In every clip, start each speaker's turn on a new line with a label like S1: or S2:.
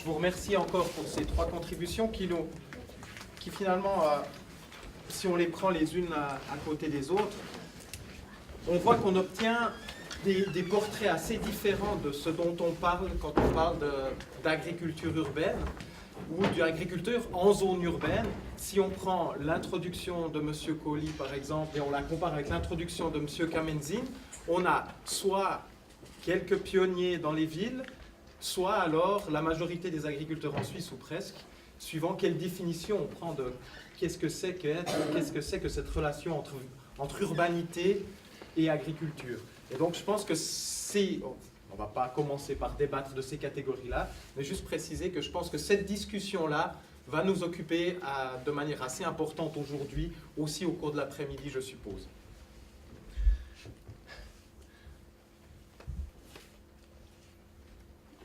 S1: vous remercie encore pour ces 3 contributions qui finalement, si on les prend les unes à côté des autres, on voit qu'on obtient des portraits assez différents de ce dont on parle quand on parle d'agriculture urbaine ou d'agriculture en zone urbaine. Si on prend l'introduction de M. Colli, par exemple, et on la compare avec l'introduction de M. Kamenzin, on a soit quelques pionniers dans les villes, soit alors la majorité des agriculteurs en Suisse, ou presque, suivant quelle définition on prend de qu'est-ce que c'est que cette relation entre urbanité et agriculture. Et donc je pense que on ne va pas commencer par débattre de ces catégories-là, mais juste préciser que je pense que cette discussion-là va nous occuper de manière assez importante aujourd'hui, aussi au cours de l'après-midi, je suppose.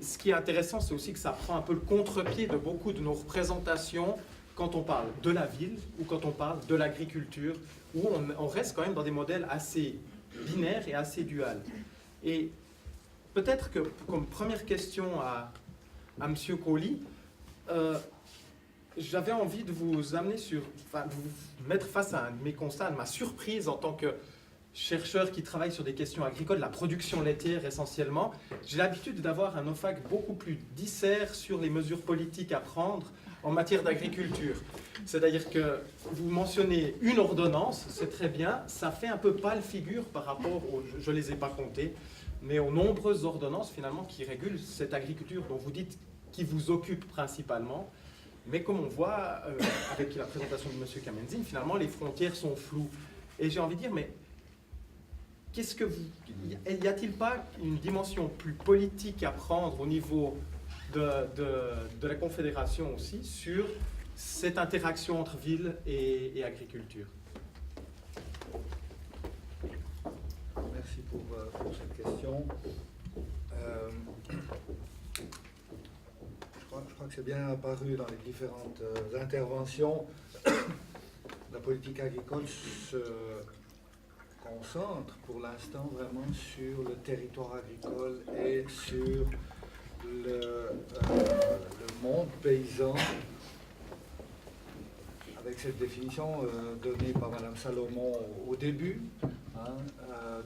S1: Ce qui est intéressant, c'est aussi que ça prend un peu le contre-pied de beaucoup de nos représentations quand on parle de la ville ou quand on parle de l'agriculture, où on reste quand même dans des modèles assez binaires et assez duals. Et peut-être que, comme première question à M. Colli, j'avais envie de vous amener de vous mettre face à un de mes constats, de ma surprise en tant que chercheur qui travaille sur des questions agricoles, la production laitière essentiellement. J'ai l'habitude d'avoir un OFAC beaucoup plus disert sur les mesures politiques à prendre en matière d'agriculture. C'est-à-dire que vous mentionnez une ordonnance, c'est très bien, ça fait un peu pâle figure par rapport je ne les ai pas comptées, mais aux nombreuses ordonnances finalement qui régulent cette agriculture dont vous dites qui vous occupe principalement. Mais comme on voit avec la présentation de M. Kamenzin, finalement les frontières sont floues. Et j'ai envie de dire, mais y a-t-il pas une dimension plus politique à prendre au niveau de la Confédération aussi sur cette interaction entre ville et agriculture?
S2: Merci pour cette question. Je crois que c'est bien apparu dans les différentes interventions. La politique agricole se concentre pour l'instant vraiment sur le territoire agricole et sur le monde paysan, avec cette définition donnée par Mme Salomon au début,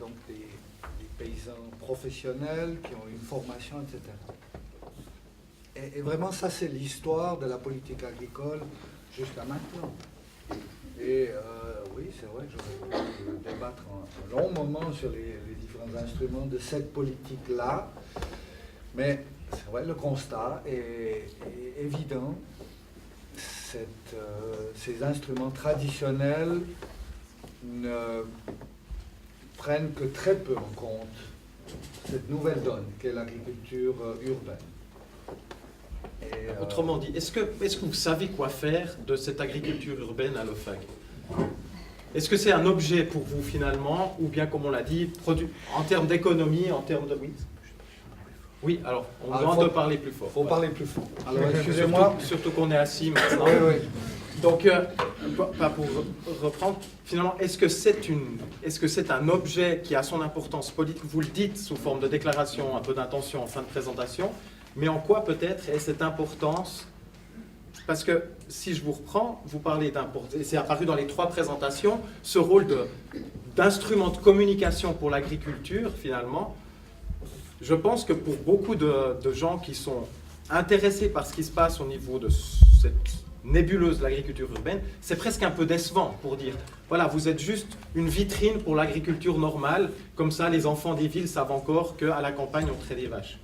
S2: donc des paysans professionnels qui ont une formation, etc. Et vraiment, ça, c'est l'histoire de la politique agricole jusqu'à maintenant. Et oui, c'est vrai que j'aurais pu débattre un long moment sur les différents instruments de cette politique-là, mais c'est vrai, le constat est évident. Ces instruments traditionnels ne prennent que très peu en compte cette nouvelle donne qu'est l'agriculture urbaine.
S1: Autrement dit, est-ce que vous savez quoi faire de cette agriculture urbaine à l'OFAC? Est-ce que c'est un objet pour vous finalement, ou bien comme on l'a dit, en termes d'économie, en termes de... Oui, alors, on vous demande de parler plus fort.
S2: Il faut parler plus fort. Alors, excusez-moi.
S1: Surtout qu'on est assis maintenant.
S2: Oui.
S1: Donc, pour reprendre, finalement, est-ce que c'est un objet qui a son importance politique? Vous le dites sous forme de déclaration, un peu d'intention en fin de présentation, mais en quoi peut-être est cette importance? Parce que si je vous reprends, vous parlez d'importance, et c'est apparu dans les 3 présentations, ce rôle d'instrument de communication pour l'agriculture, finalement. Je pense que pour beaucoup de gens qui sont intéressés par ce qui se passe au niveau de cette nébuleuse de l'agriculture urbaine, c'est presque un peu décevant pour dire, voilà, vous êtes juste une vitrine pour l'agriculture normale, comme ça les enfants des villes savent encore qu'à la campagne on traite des vaches.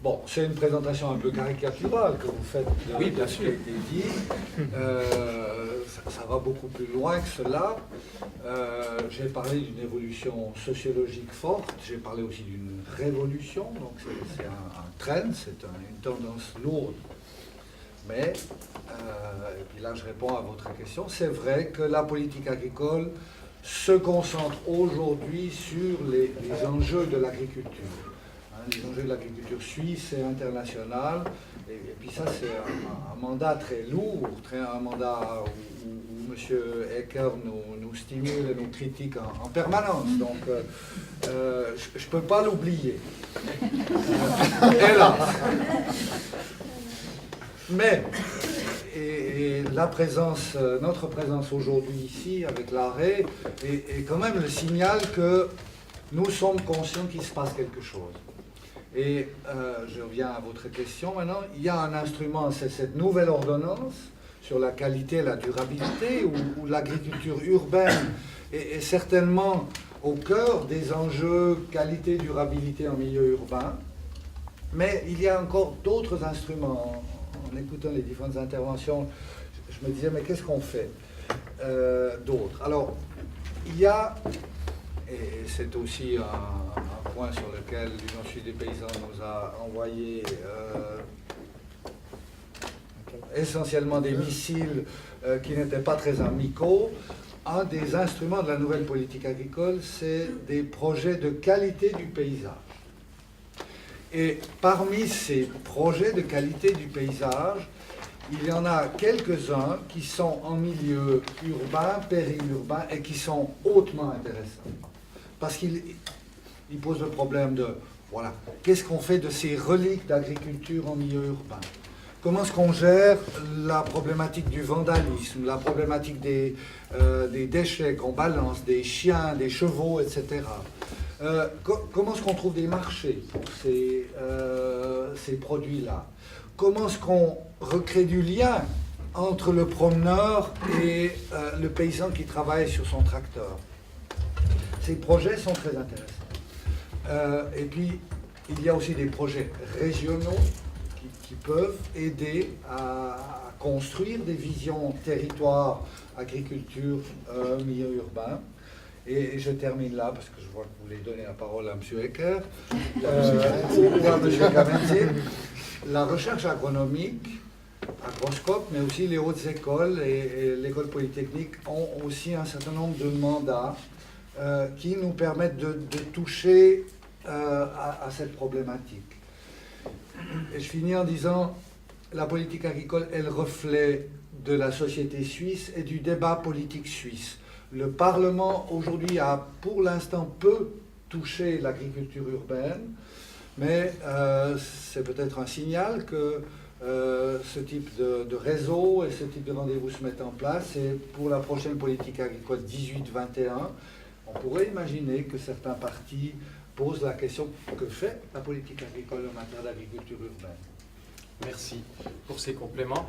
S2: Bon, c'est une présentation un peu caricaturale que vous faites
S1: oui, bien sûr.
S2: Ce qui a été dit. Ça va beaucoup plus loin que cela. J'ai parlé d'une évolution sociologique forte, j'ai parlé aussi d'une révolution, donc c'est un trend, c'est une tendance lourde. Mais, et puis là je réponds à votre question, c'est vrai que la politique agricole se concentre aujourd'hui sur les enjeux de l'agriculture. Les enjeux de l'agriculture suisse et internationale. Et puis ça, c'est un mandat très lourd, un mandat où M. Ecker nous stimule et nous critique en permanence. Donc, je ne peux pas l'oublier. Hélas. Mais, et la présence, notre présence aujourd'hui ici, avec l'arrêt, est quand même le signal que nous sommes conscients qu'il se passe quelque chose. Et je reviens à votre question maintenant. Il y a un instrument, c'est cette nouvelle ordonnance sur la qualité et la durabilité, où l'agriculture urbaine est certainement au cœur des enjeux qualité, durabilité en milieu urbain. Mais il y a encore d'autres instruments. En écoutant les différentes interventions, je me disais, mais qu'est-ce qu'on fait d'autre? Alors, il y a, et c'est aussi un point sur lequel l'Union suisse des paysans nous a envoyé essentiellement des missiles qui n'étaient pas très amicaux. Un des instruments de la nouvelle politique agricole, c'est des projets de qualité du paysage. Et parmi ces projets de qualité du paysage, il y en a quelques-uns qui sont en milieu urbain, périurbain, et qui sont hautement intéressants. Parce qu'ils posent le problème de, voilà, qu'est-ce qu'on fait de ces reliques d'agriculture en milieu urbain? Comment est-ce qu'on gère la problématique du vandalisme, la problématique des déchets qu'on balance, des chiens, des chevaux, etc. Comment est-ce qu'on trouve des marchés pour ces produits-là? Comment est-ce qu'on recrée du lien entre le promeneur et le paysan qui travaille sur son tracteur? Ces projets sont très intéressants. Et puis, il y a aussi des projets régionaux qui peuvent aider à construire des visions territoire, agriculture, milieu urbain. Et je termine là, parce que je vois que vous voulez donner la parole à M. Ecker ou à M. Caventier. La recherche agronomique, Agroscope, mais aussi les hautes écoles et l'école polytechnique ont aussi un certain nombre de mandats qui nous permettent de toucher à cette problématique. Et je finis en disant, la politique agricole est le reflet de la société suisse et du débat politique suisse. Le Parlement, aujourd'hui, a pour l'instant peu touché l'agriculture urbaine, mais c'est peut-être un signal que ce type de réseau et ce type de rendez-vous se mettent en place. Et pour la prochaine politique agricole 18-21, on pourrait imaginer que certains partis posent la question que fait la politique agricole en matière d'agriculture urbaine.
S1: Merci pour ces compléments.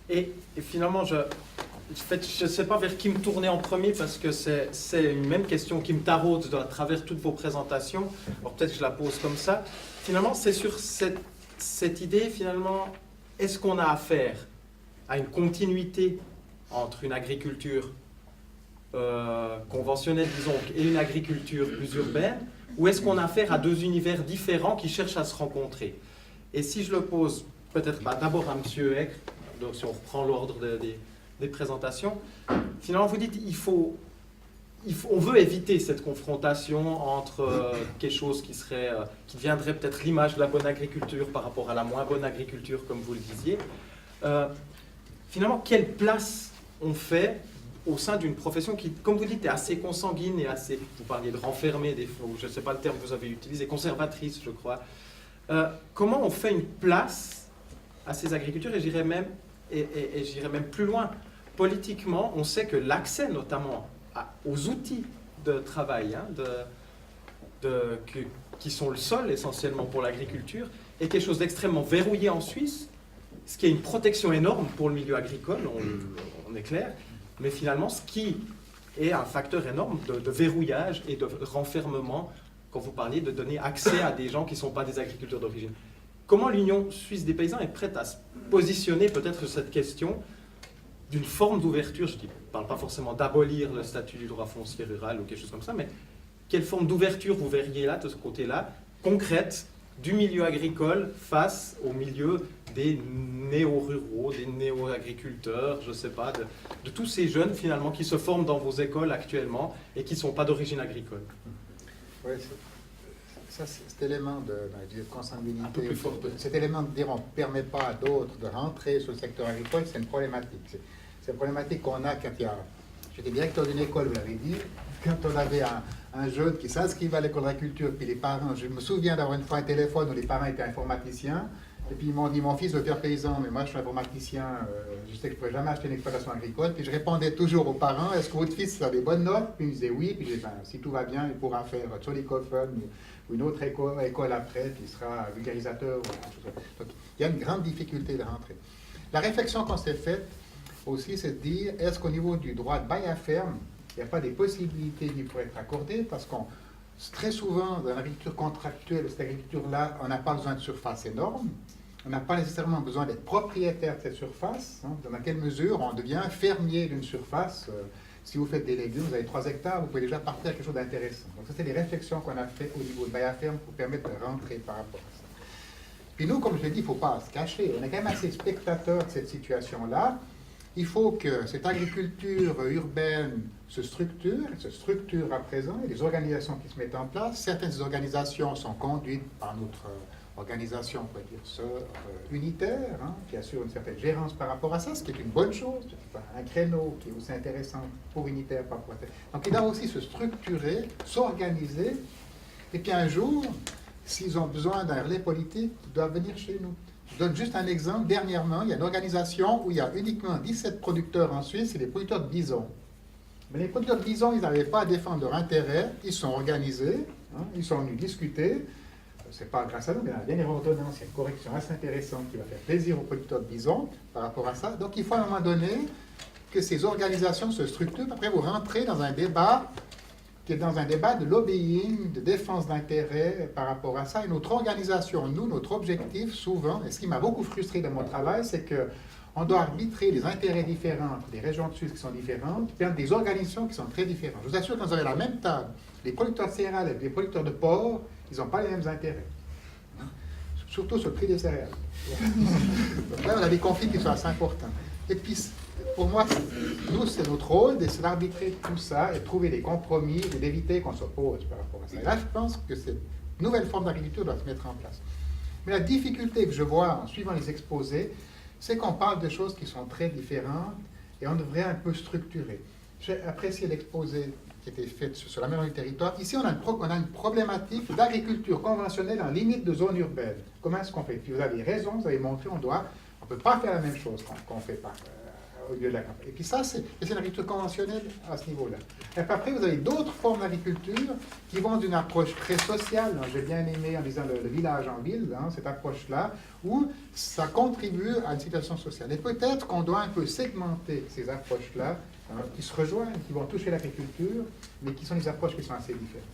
S1: Et finalement, je ne sais pas vers qui me tourner en premier parce que c'est une même question qui me taraude à travers toutes vos présentations. Alors peut-être que je la pose comme ça. Finalement, c'est sur cette idée, finalement, est-ce qu'on a affaire à une continuité entre une agriculture conventionnelle, disons, et une agriculture plus urbaine, ou est-ce qu'on a affaire à deux univers différents qui cherchent à se rencontrer? Et si je le pose peut-être d'abord à M. Eck, donc si on reprend l'ordre des présentations, finalement vous dites on veut éviter cette confrontation entre quelque chose qui deviendrait peut-être l'image de la bonne agriculture par rapport à la moins bonne agriculture, comme vous le disiez. Finalement, quelle place on fait au sein d'une profession qui, comme vous dites, est assez consanguine et assez, vous parliez de renfermée, des fois, je ne sais pas le terme que vous avez utilisé, conservatrice, je crois. Comment on fait une place à ces agricultures, et j'irais même plus loin. Politiquement, on sait que l'accès notamment aux outils de travail qui sont le sol essentiellement pour l'agriculture est quelque chose d'extrêmement verrouillé en Suisse, ce qui est une protection énorme pour le milieu agricole, on est clair, mais finalement ce qui est un facteur énorme de verrouillage et de renfermement quand vous parliez de donner accès à des gens qui ne sont pas des agriculteurs d'origine. Comment l'Union suisse des paysans est prête à se positionner peut-être sur cette question d'une forme d'ouverture? Je ne parle pas forcément d'abolir le statut du droit foncier rural ou quelque chose comme ça, mais quelle forme d'ouverture vous verriez là, de ce côté-là, concrète, du milieu agricole face au milieu des néo-ruraux, des néo-agriculteurs, je ne sais pas, de tous ces jeunes finalement qui se forment dans vos écoles actuellement et qui ne sont pas d'origine agricole?
S2: Oui,
S3: Ça, cet élément de consanguinité,
S1: Un peu plus fort.
S3: cet élément de dire on ne permet pas à d'autres de rentrer sur le secteur agricole, c'est une problématique. C'est une problématique qu'on a quand il y a... J'étais directeur d'une école, vous l'avez dit, quand on avait un jeune qui s'inscrivait à l'école d'agriculture, puis les parents, je me souviens d'avoir une fois un téléphone où les parents étaient informaticiens, et puis ils m'ont dit, mon fils veut faire paysan, mais moi je suis informaticien, je sais que je ne pourrais jamais acheter une exploitation agricole, puis je répondais toujours aux parents, est-ce que votre fils a des bonnes notes? Puis ils me disaient oui, puis je disais, ben, si tout va bien, il pourra faire Zollikofen ou une autre école après, puis il sera vulgarisateur. Donc il y a une grande difficulté de rentrer. La réflexion qu'on s'est faite aussi, c'est de dire, est-ce qu'au niveau du droit de bail à ferme, il n'y a pas des possibilités qui pourraient être accordées, parce qu'on très souvent, dans l'agriculture contractuelle, cette agriculture-là, on n'a pas besoin de surface énorme, on n'a pas nécessairement besoin d'être propriétaire de cette surface, hein, dans quelle mesure on devient fermier d'une surface. Si vous faites des légumes, vous avez 3 hectares, vous pouvez déjà partir à quelque chose d'intéressant. Donc ça, c'est des réflexions qu'on a faites au niveau de bail à ferme pour permettre de rentrer par rapport à ça. Puis nous, comme je l'ai dit, il ne faut pas se cacher, on est quand même assez spectateurs de cette situation-là. Il faut que cette agriculture urbaine se structure à présent, il y a des organisations qui se mettent en place. Certaines des organisations sont conduites par notre organisation, on pourrait dire sœur unitaire, hein, qui assure une certaine gérance par rapport à ça, ce qui est une bonne chose, un créneau qui est aussi intéressant pour unitaire par rapport à ça. Donc il doit aussi se structurer, s'organiser, et puis un jour, s'ils ont besoin d'un relais politique, ils doivent venir chez nous. Je donne juste un exemple. Dernièrement, il y a une organisation où il y a uniquement 17 producteurs en Suisse, c'est les producteurs de bisons. Mais les producteurs de bisons, ils n'arrivaient pas à défendre leur intérêt, ils sont organisés, hein, ils sont venus discuter. C'est pas grâce à nous, mais il y a bien une ordonnance, il y a une correction assez intéressante qui va faire plaisir aux producteurs de bisons par rapport à ça. Donc il faut à un moment donné que ces organisations se structurent. Après, vous rentrez dans un débat qui est dans un débat de lobbying, de défense d'intérêts par rapport à ça. Et notre organisation, nous, notre objectif, souvent, et ce qui m'a beaucoup frustré dans mon travail, c'est qu'on doit arbitrer les intérêts différents entre des régions de Suisse qui sont différentes, puis des organisations qui sont très différentes. Je vous assure, quand vous avez la même table, les producteurs de céréales et les producteurs de porc, ils n'ont pas les mêmes intérêts. Surtout sur le prix des céréales. Donc là, on a des conflits qui sont assez importants. Et puis, pour moi, nous, c'est notre rôle, c'est d'arbitrer tout ça et de trouver des compromis et d'éviter qu'on s'oppose par rapport à ça. Et là, je pense que cette nouvelle forme d'agriculture doit se mettre en place. Mais la difficulté que je vois en suivant les exposés, c'est qu'on parle de choses qui sont très différentes et on devrait un peu structurer. J'ai apprécié l'exposé qui était fait sur la même du territoire. Ici, on a une problématique d'agriculture conventionnelle en limite de zone urbaine. Comment est-ce qu'on fait? Puis vous avez raison, vous avez montré, on ne peut pas faire la même chose qu'on fait au lieu de la campagne. Et puis ça, c'est une agriculture conventionnelle à ce niveau-là. Et puis après, vous avez d'autres formes d'agriculture qui vont d'une approche très sociale. J'ai bien aimé en disant le village en ville, hein, cette approche-là, où ça contribue à une situation sociale. Et peut-être qu'on doit un peu segmenter ces approches-là, hein, qui se rejoignent, qui vont toucher l'agriculture, mais qui sont des approches qui sont assez différentes.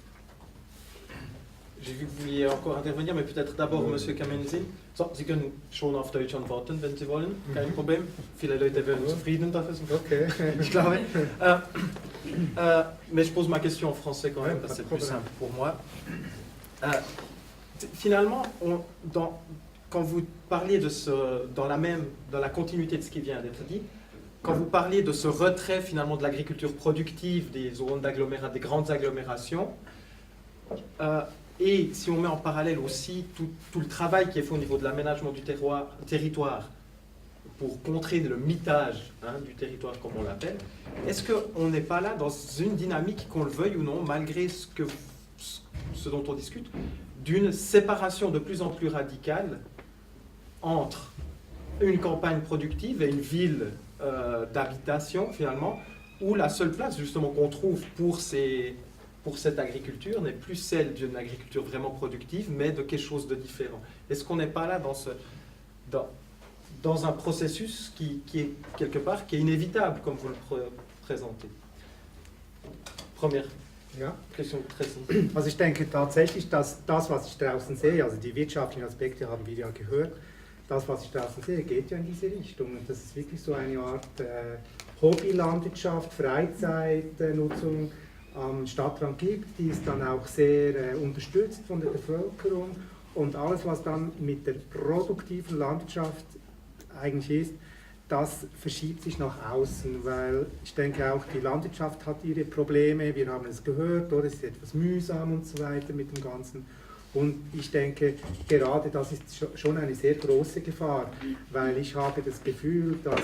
S1: J'ai vu que vous vouliez encore intervenir, mais peut-être d'abord, Monsieur Kamenzi. So, Sie können schon auf Deutsch antworten, wenn Sie wollen. Kein Problem. Viele Leute werden zufrieden dafür.
S3: Okay.
S1: Je glaube. Mais je pose ma question en français quand même, parce que c'est plus simple pour moi. Finalement, quand vous parliez dans la continuité de ce qui vient d'être dit, quand vous parliez de ce retrait finalement de l'agriculture productive des zones d'agglomération, des grandes agglomérations, et si on met en parallèle aussi tout le travail qui est fait au niveau de l'aménagement du territoire pour contrer le mitage, hein, du territoire comme on l'appelle, est-ce qu'on n'est pas là dans une dynamique, qu'on le veuille ou non, malgré ce dont on discute, d'une séparation de plus en plus radicale entre une campagne productive et une ville d'habitation finalement, où la seule place justement qu'on trouve pour cette agriculture n'est plus celle d'une agriculture vraiment productive, mais de quelque chose de différent. Est-ce qu'on n'est pas là dans un processus qui est quelque part, qui est inévitable, comme vous le présentez? Première Question très simple.
S4: Also ich denke tatsächlich, dass das, was ich draußen sehe, also die wirtschaftlichen Aspekte haben wir ja gehört, das, was ich draußen sehe, geht ja in diese Richtung. Und das ist wirklich so eine Art Hobbylandwirtschaft, Freizeitnutzung am Stadtrand gibt, die ist dann auch sehr unterstützt von der Bevölkerung, und alles, was dann mit der produktiven Landwirtschaft eigentlich ist, das verschiebt sich nach außen, weil ich denke auch, die Landwirtschaft hat ihre Probleme, wir haben es gehört, oder? Es ist etwas mühsam und so weiter mit dem Ganzen. Und ich denke, gerade das ist schon eine sehr große Gefahr, weil ich habe das Gefühl, dass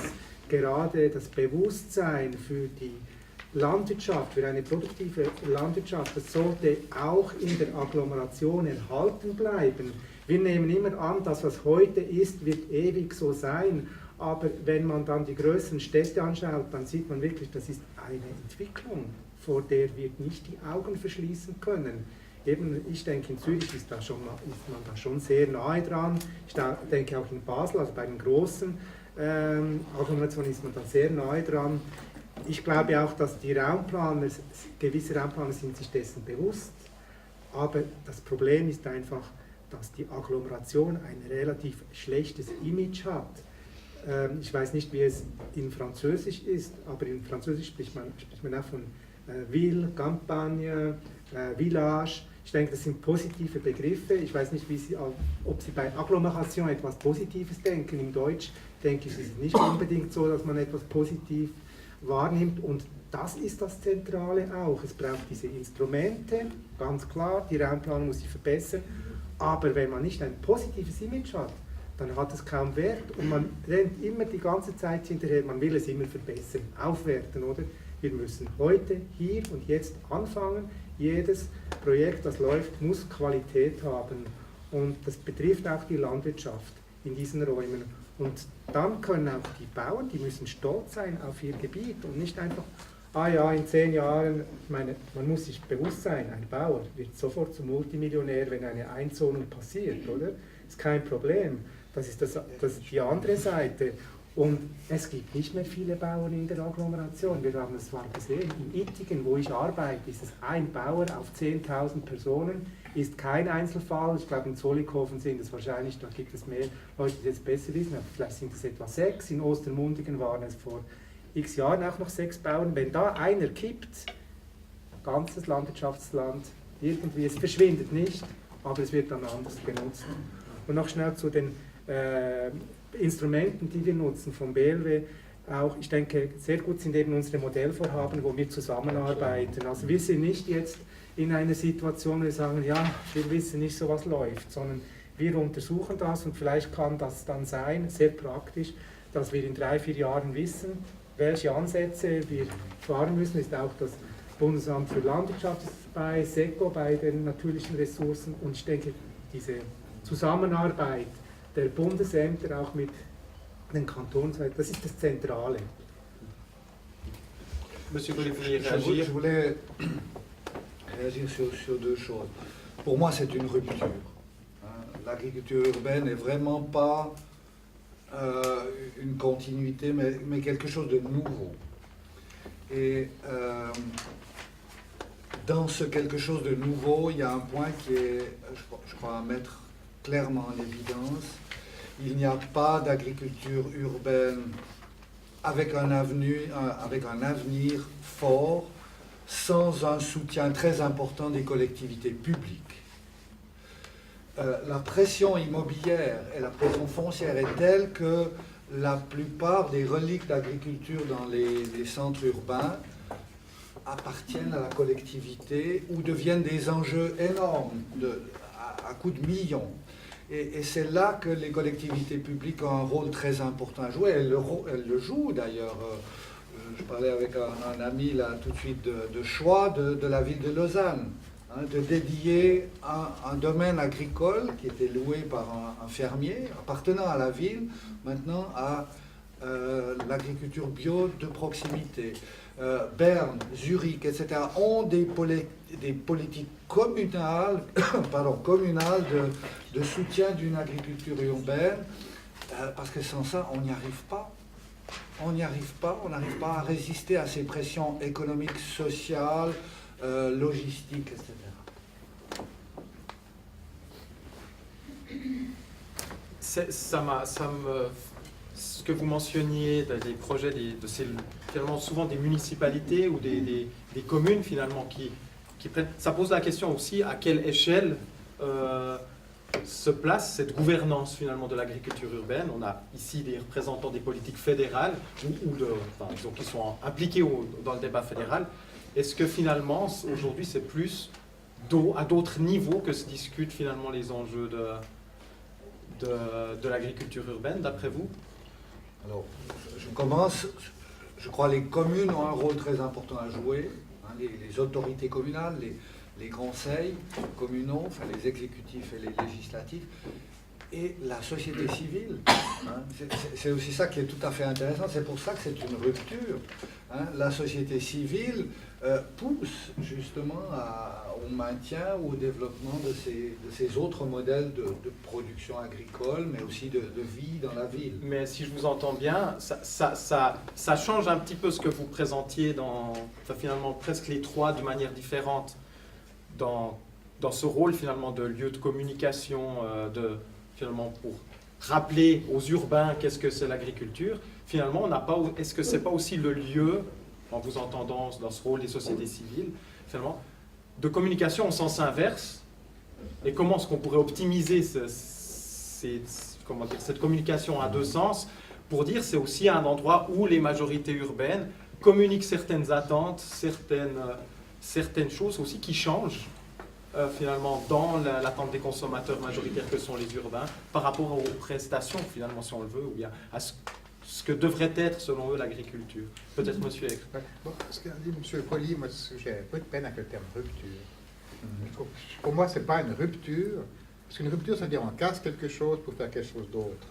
S4: gerade das Bewusstsein für die Landwirtschaft, für eine produktive Landwirtschaft, das sollte auch in der Agglomeration erhalten bleiben. Wir nehmen immer an, das, was heute ist, wird ewig so sein. Aber wenn man dann die größeren Städte anschaut, dann sieht man wirklich, das ist eine Entwicklung, vor der wir nicht die Augen verschließen können. Eben, ich denke, in Zürich ist man da schon sehr nahe dran. Ich denke auch in Basel, also bei den großen Agglomerationen ist man da sehr nahe dran. Ich glaube auch, dass die Raumplaner, gewisse Raumplaner sind sich dessen bewusst. Aber das Problem ist einfach, dass die Agglomeration ein relativ schlechtes Image hat. Ich weiß nicht, wie es in Französisch ist, aber in Französisch spricht man auch von Ville, Campagne, Village. Ich denke, das sind positive Begriffe. Ich weiß nicht, ob Sie bei Agglomeration etwas Positives denken. Im Deutsch denke ich, ist es nicht unbedingt so, dass man etwas positiv wahrnimmt. Und das ist das Zentrale auch. Es braucht diese Instrumente, ganz klar, die Raumplanung muss sich verbessern. Aber wenn man nicht ein positives Image hat, dann hat es kaum Wert und man rennt immer die ganze Zeit hinterher, man will es immer verbessern, aufwerten, oder? Wir müssen heute, hier und jetzt anfangen. Jedes Projekt, das läuft, muss Qualität haben und das betrifft auch die Landwirtschaft in diesen Räumen. Und dann können auch die Bauern, die müssen stolz sein auf ihr Gebiet und nicht einfach, ah ja, in 10 Jahren, ich meine, man muss sich bewusst sein, ein Bauer wird sofort zum Multimillionär, wenn eine Einzonung passiert, oder? Ist kein Problem. Das ist die andere Seite. Und es gibt nicht mehr viele Bauern in der Agglomeration. Wir haben es zwar gesehen, in Ittigen, wo ich arbeite, ist es ein Bauer auf 10.000 Personen, ist kein Einzelfall. Ich glaube, in Zollikofen sind es wahrscheinlich, da gibt es mehr Leute, die es besser wissen, aber vielleicht sind es etwa 6. In Ostermundigen waren es vor x Jahren auch noch 6 Bauern. Wenn da einer kippt, ganzes Landwirtschaftsland, irgendwie, es verschwindet nicht, aber es wird dann anders genutzt. Und noch schnell zu den Instrumenten, die wir nutzen vom BLW, auch, ich denke, sehr gut sind eben unsere Modellvorhaben, wo wir zusammenarbeiten. Also wir sind nicht jetzt in einer Situation, wo wir sagen, ja, wir wissen nicht, so was läuft, sondern wir untersuchen das und vielleicht kann das dann sein, sehr praktisch, dass wir in 3-4 Jahren wissen, welche Ansätze wir fahren müssen. Ist auch das Bundesamt für Landwirtschaft bei SECO, bei den natürlichen Ressourcen, und ich denke, diese Zusammenarbeit der Bundesämter auch mit den Kantonsseiten, das ist das Zentrale.
S1: Monsieur, vous voulez
S2: Je
S1: réagir?
S2: voulais réagir sur 2 choses. Pour moi, c'est une rupture. L'agriculture urbaine n'est vraiment pas une continuité, mais quelque chose de nouveau. Et dans ce quelque chose de nouveau, il y a un point qui est, je crois, à mettre clairement en évidence. Il n'y a pas d'agriculture urbaine avec un avenir fort sans un soutien très important des collectivités publiques. La pression immobilière et la pression foncière est telle que la plupart des reliques d'agriculture dans les centres urbains appartiennent à la collectivité ou deviennent des enjeux énormes à coût de millions. Et c'est là que les collectivités publiques ont un rôle très important à jouer. Elles le jouent d'ailleurs. Je parlais avec un ami là tout de suite de choix de la ville de Lausanne, hein, de dédier un domaine agricole qui était loué par un fermier appartenant à la ville, maintenant à l'agriculture bio de proximité. Berne, Zurich, etc. ont des politiques communales, de soutien d'une agriculture urbaine, parce que sans ça, on n'y arrive pas. On n'arrive pas à résister à ces pressions économiques, sociales, logistiques, etc.
S1: Ce que vous mentionniez des projets finalement souvent des municipalités ou des communes finalement qui prennent, ça pose la question aussi à quelle échelle se place cette gouvernance finalement de l'agriculture urbaine. On a ici des représentants des politiques fédérales disons, qui sont impliqués dans le débat fédéral. Est-ce que finalement aujourd'hui c'est plus à d'autres niveaux que se discutent finalement les enjeux de l'agriculture urbaine, d'après vous?
S2: Alors, je commence. Je crois que les communes ont un rôle très important à jouer. Hein, les autorités communales, les conseils communaux, enfin les exécutifs et les législatifs, et la société civile. Hein, c'est aussi ça qui est tout à fait intéressant. C'est pour ça que c'est une rupture. Hein. La société civile pousse justement au maintien ou au développement de ces autres modèles de production agricole, mais aussi de vie dans la ville.
S1: Mais si je vous entends bien, ça change un petit peu ce que vous présentiez finalement presque les trois de manière différente dans ce rôle finalement de lieu de communication, finalement pour rappeler aux urbains qu'est-ce que c'est l'agriculture. Finalement, est-ce que c'est pas aussi le lieu, en vous entendant dans ce rôle des sociétés civiles, finalement, de communication au sens inverse, et comment est-ce qu'on pourrait optimiser cette communication à deux sens, pour dire c'est aussi un endroit où les majorités urbaines communiquent certaines attentes, certaines choses aussi qui changent finalement dans l'attente des consommateurs majoritaires que sont les urbains par rapport aux prestations finalement si on le veut, ou bien à ce que devrait être selon eux l'agriculture. Peut-être monsieur Eck.
S3: Bon, ce qu'a dit M. Colli, moi j'ai un peu de peine avec le terme rupture. Pour moi, ce n'est pas une rupture, parce qu'une rupture, ça veut dire on casse quelque chose pour faire quelque chose d'autre.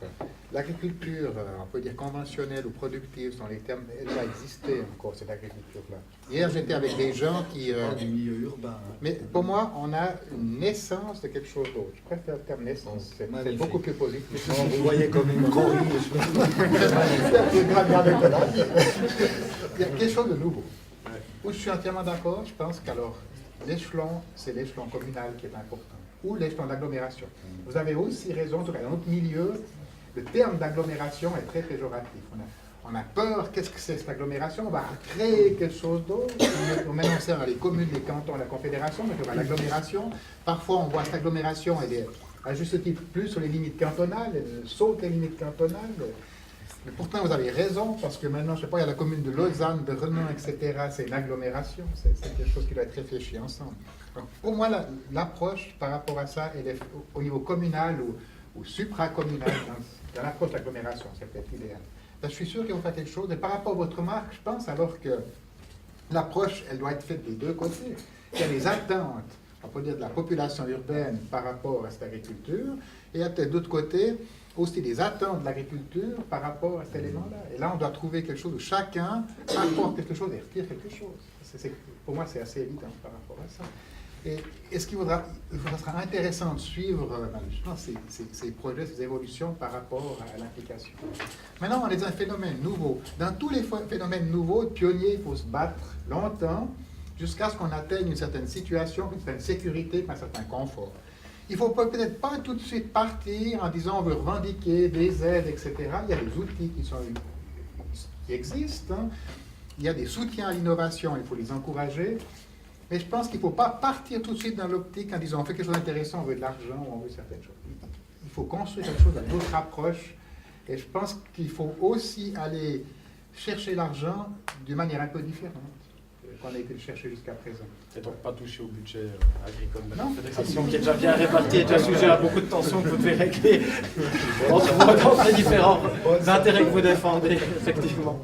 S3: L'agriculture, on peut dire conventionnelle ou productive, sont les termes, elle va exister encore, cette agriculture-là. Hier, j'étais avec des gens qui...
S2: du milieu urbain. Hein.
S3: Mais pour moi, on a une naissance de quelque chose d'autre. Je préfère le terme naissance, c'est beaucoup plus positif.
S2: Non, vous voyez comme une corrige.
S3: Il y a quelque chose de nouveau. Où je suis entièrement d'accord, je pense qu'alors, l'échelon, c'est l'échelon communal qui est important, ou l'échelon d'agglomération. Vous avez aussi raison, en tout cas dans notre milieu, le terme d'agglomération est très péjoratif. On a peur, qu'est-ce que c'est cette agglomération? On va créer quelque chose d'autre. Maintenant, on sert à les communes, les cantons, la confédération, mais il y aura l'agglomération. Parfois, on voit cette agglomération, elle est à juste titre plus sur les limites cantonales, elle saute les limites cantonales. Mais pourtant, vous avez raison, parce que maintenant, je ne sais pas, il y a la commune de Lausanne, de Renan, etc. C'est une agglomération, c'est quelque chose qui doit être réfléchi ensemble. Donc, pour moi, l'approche par rapport à ça, elle est au niveau communal ou supracommunal, dans l'approche d'agglomération, c'est peut-être idéal. Je suis sûr qu'il faut faire quelque chose, et par rapport à votre remarque, je pense alors que l'approche, elle doit être faite des deux côtés. Il y a les attentes, on peut dire, de la population urbaine par rapport à cette agriculture, et il y a peut-être d'autre côté aussi des attentes de l'agriculture par rapport à cet élément-là. Et là, on doit trouver quelque chose où chacun apporte quelque chose et retire quelque chose. Pour moi, c'est assez évident par rapport à ça. Et est-ce qu'il sera intéressant de suivre justement ces projets, ces évolutions par rapport à l'implication. Maintenant, on est dans un phénomène nouveau. Dans tous les phénomènes nouveaux, pionniers, il faut se battre longtemps jusqu'à ce qu'on atteigne une certaine situation, une certaine sécurité, un certain confort. Il ne faut peut-être pas tout de suite partir en disant on veut revendiquer des aides, etc. Il y a des outils qui existent. Hein. Il y a des soutiens à l'innovation, il faut les encourager. Mais je pense qu'il ne faut pas partir tout de suite dans l'optique en disant on fait quelque chose d'intéressant, on veut de l'argent, on veut certaines choses. Il faut construire quelque chose avec d'autres approches. Et je pense qu'il faut aussi aller chercher l'argent d'une manière un peu différente qu'on a été le chercher jusqu'à présent.
S1: Et donc pas toucher au budget agricole de la
S3: Non.
S1: Fédération, qui est déjà bien réparti et déjà sujet à beaucoup de tensions que vous devez régler entre les différents intérêts que vous défendez, effectivement.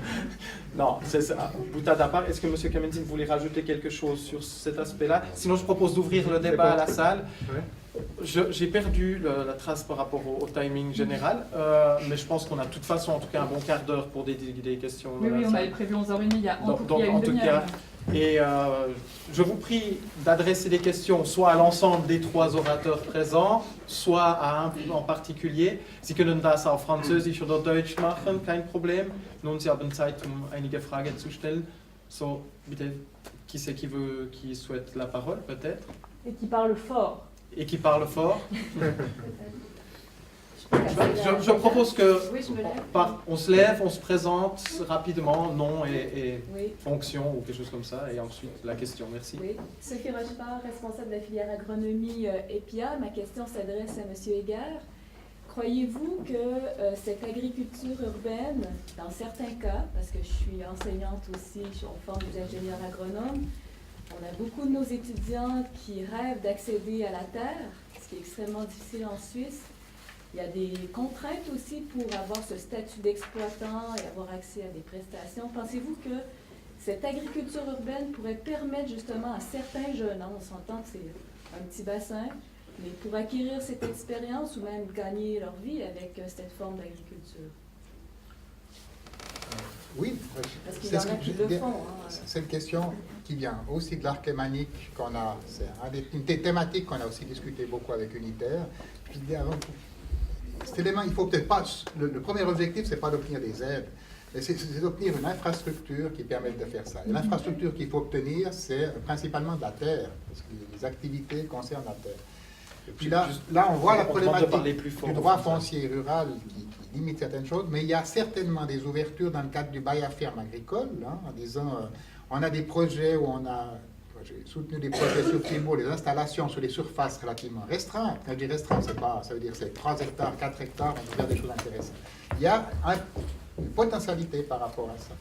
S1: Non, c'est ça. Boutade à part, est-ce que M. Kamenzin voulait rajouter quelque chose sur cet aspect-là? Sinon, je propose d'ouvrir le débat à la salle. J'ai perdu la trace par rapport au timing général, mais je pense qu'on a de toute façon, en tout cas, un bon quart d'heure pour des questions.
S5: Oui, on avait prévu 11h30, il y a une demi-heure.
S1: Et je vous prie d'adresser des questions soit à l'ensemble des trois orateurs présents, soit à un en particulier. Sie können das auf Französisch oder Deutsch machen, kein Problem. Nun, Sie haben Zeit, einige Fragen zu stellen. So, bitte, qui c'est qui souhaite la parole, peut-être?
S5: Et qui parle fort.
S1: Et qui parle fort. Je propose que on se lève, on se présente rapidement, nom et fonction ou quelque chose comme ça, et ensuite la question. Merci.
S6: Oui. Sophie Rochepart, responsable de la filière agronomie EPIA. Ma question s'adresse à M. Egger. Croyez-vous que cette agriculture urbaine, dans certains cas, parce que je suis enseignante aussi, je forme des ingénieurs agronomes, On a beaucoup de nos étudiants qui rêvent d'accéder à la terre, ce qui est extrêmement difficile en Suisse. Il y a des contraintes aussi pour avoir ce statut d'exploitant et avoir accès à des prestations. Pensez-vous que cette agriculture urbaine pourrait permettre justement à certains jeunes, on s'entend que c'est un petit bassin, mais pour acquérir cette expérience ou même gagner leur vie avec cette forme d'agriculture?
S3: Oui,
S6: Parce qu'il y en a qui le font.
S3: c'est une question qui vient aussi de l'arc lémanique qu'on a, c'est une des thématiques qu'on a aussi discuté beaucoup avec Unitaire. Puis, cet élément, il faut peut-être pas, le premier objectif, c'est pas d'obtenir des aides, mais c'est d'obtenir une infrastructure qui permette de faire ça. Et l'infrastructure qu'il faut obtenir, c'est principalement de la terre, parce que les activités concernent la terre. Et puis là on voit la problématique du droit foncier rural qui limite certaines choses, mais il y a certainement des ouvertures dans le cadre du bail à ferme agricole, hein, en disant, on a des projets où j'ai soutenu des projets sur Fribourg, des installations sur des surfaces relativement restreintes. Quand je dis restreint, ça veut dire c'est 3 hectares, 4 hectares, on peut faire des choses intéressantes. Il y a une potentialité par rapport à ça.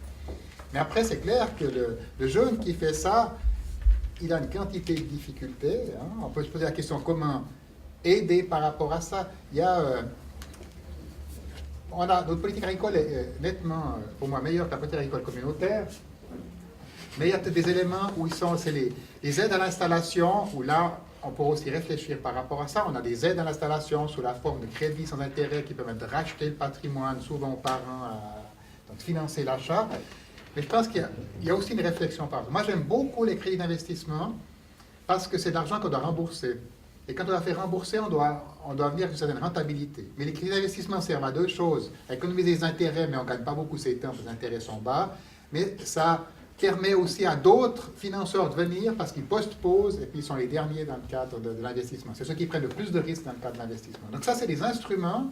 S3: Mais après, c'est clair que le jeune qui fait ça, il a une quantité de difficultés. Hein. On peut se poser la question comment aider par rapport à ça. Il y a, notre politique agricole est nettement, pour moi, meilleure que la politique agricole communautaire. Mais il y a peut-être des éléments où c'est les aides à l'installation, où là, on pourrait aussi réfléchir par rapport à ça. On a des aides à l'installation sous la forme de crédits sans intérêt qui permettent de racheter le patrimoine, souvent aux parents, donc financer l'achat. Mais je pense qu'il y a aussi une réflexion par rapport. Moi, j'aime beaucoup les crédits d'investissement parce que c'est de l'argent qu'on doit rembourser. Et quand on la fait rembourser, on doit venir avec une certaine rentabilité. Mais les crédits d'investissement servent à deux choses. À économiser les intérêts, mais on ne gagne pas beaucoup ces temps, les intérêts sont bas. Mais ça permet aussi à d'autres financeurs de venir parce qu'ils postposent et puis ils sont les derniers dans le cadre de l'investissement. C'est ceux qui prennent le plus de risques dans le cadre de l'investissement. Donc ça, c'est des instruments.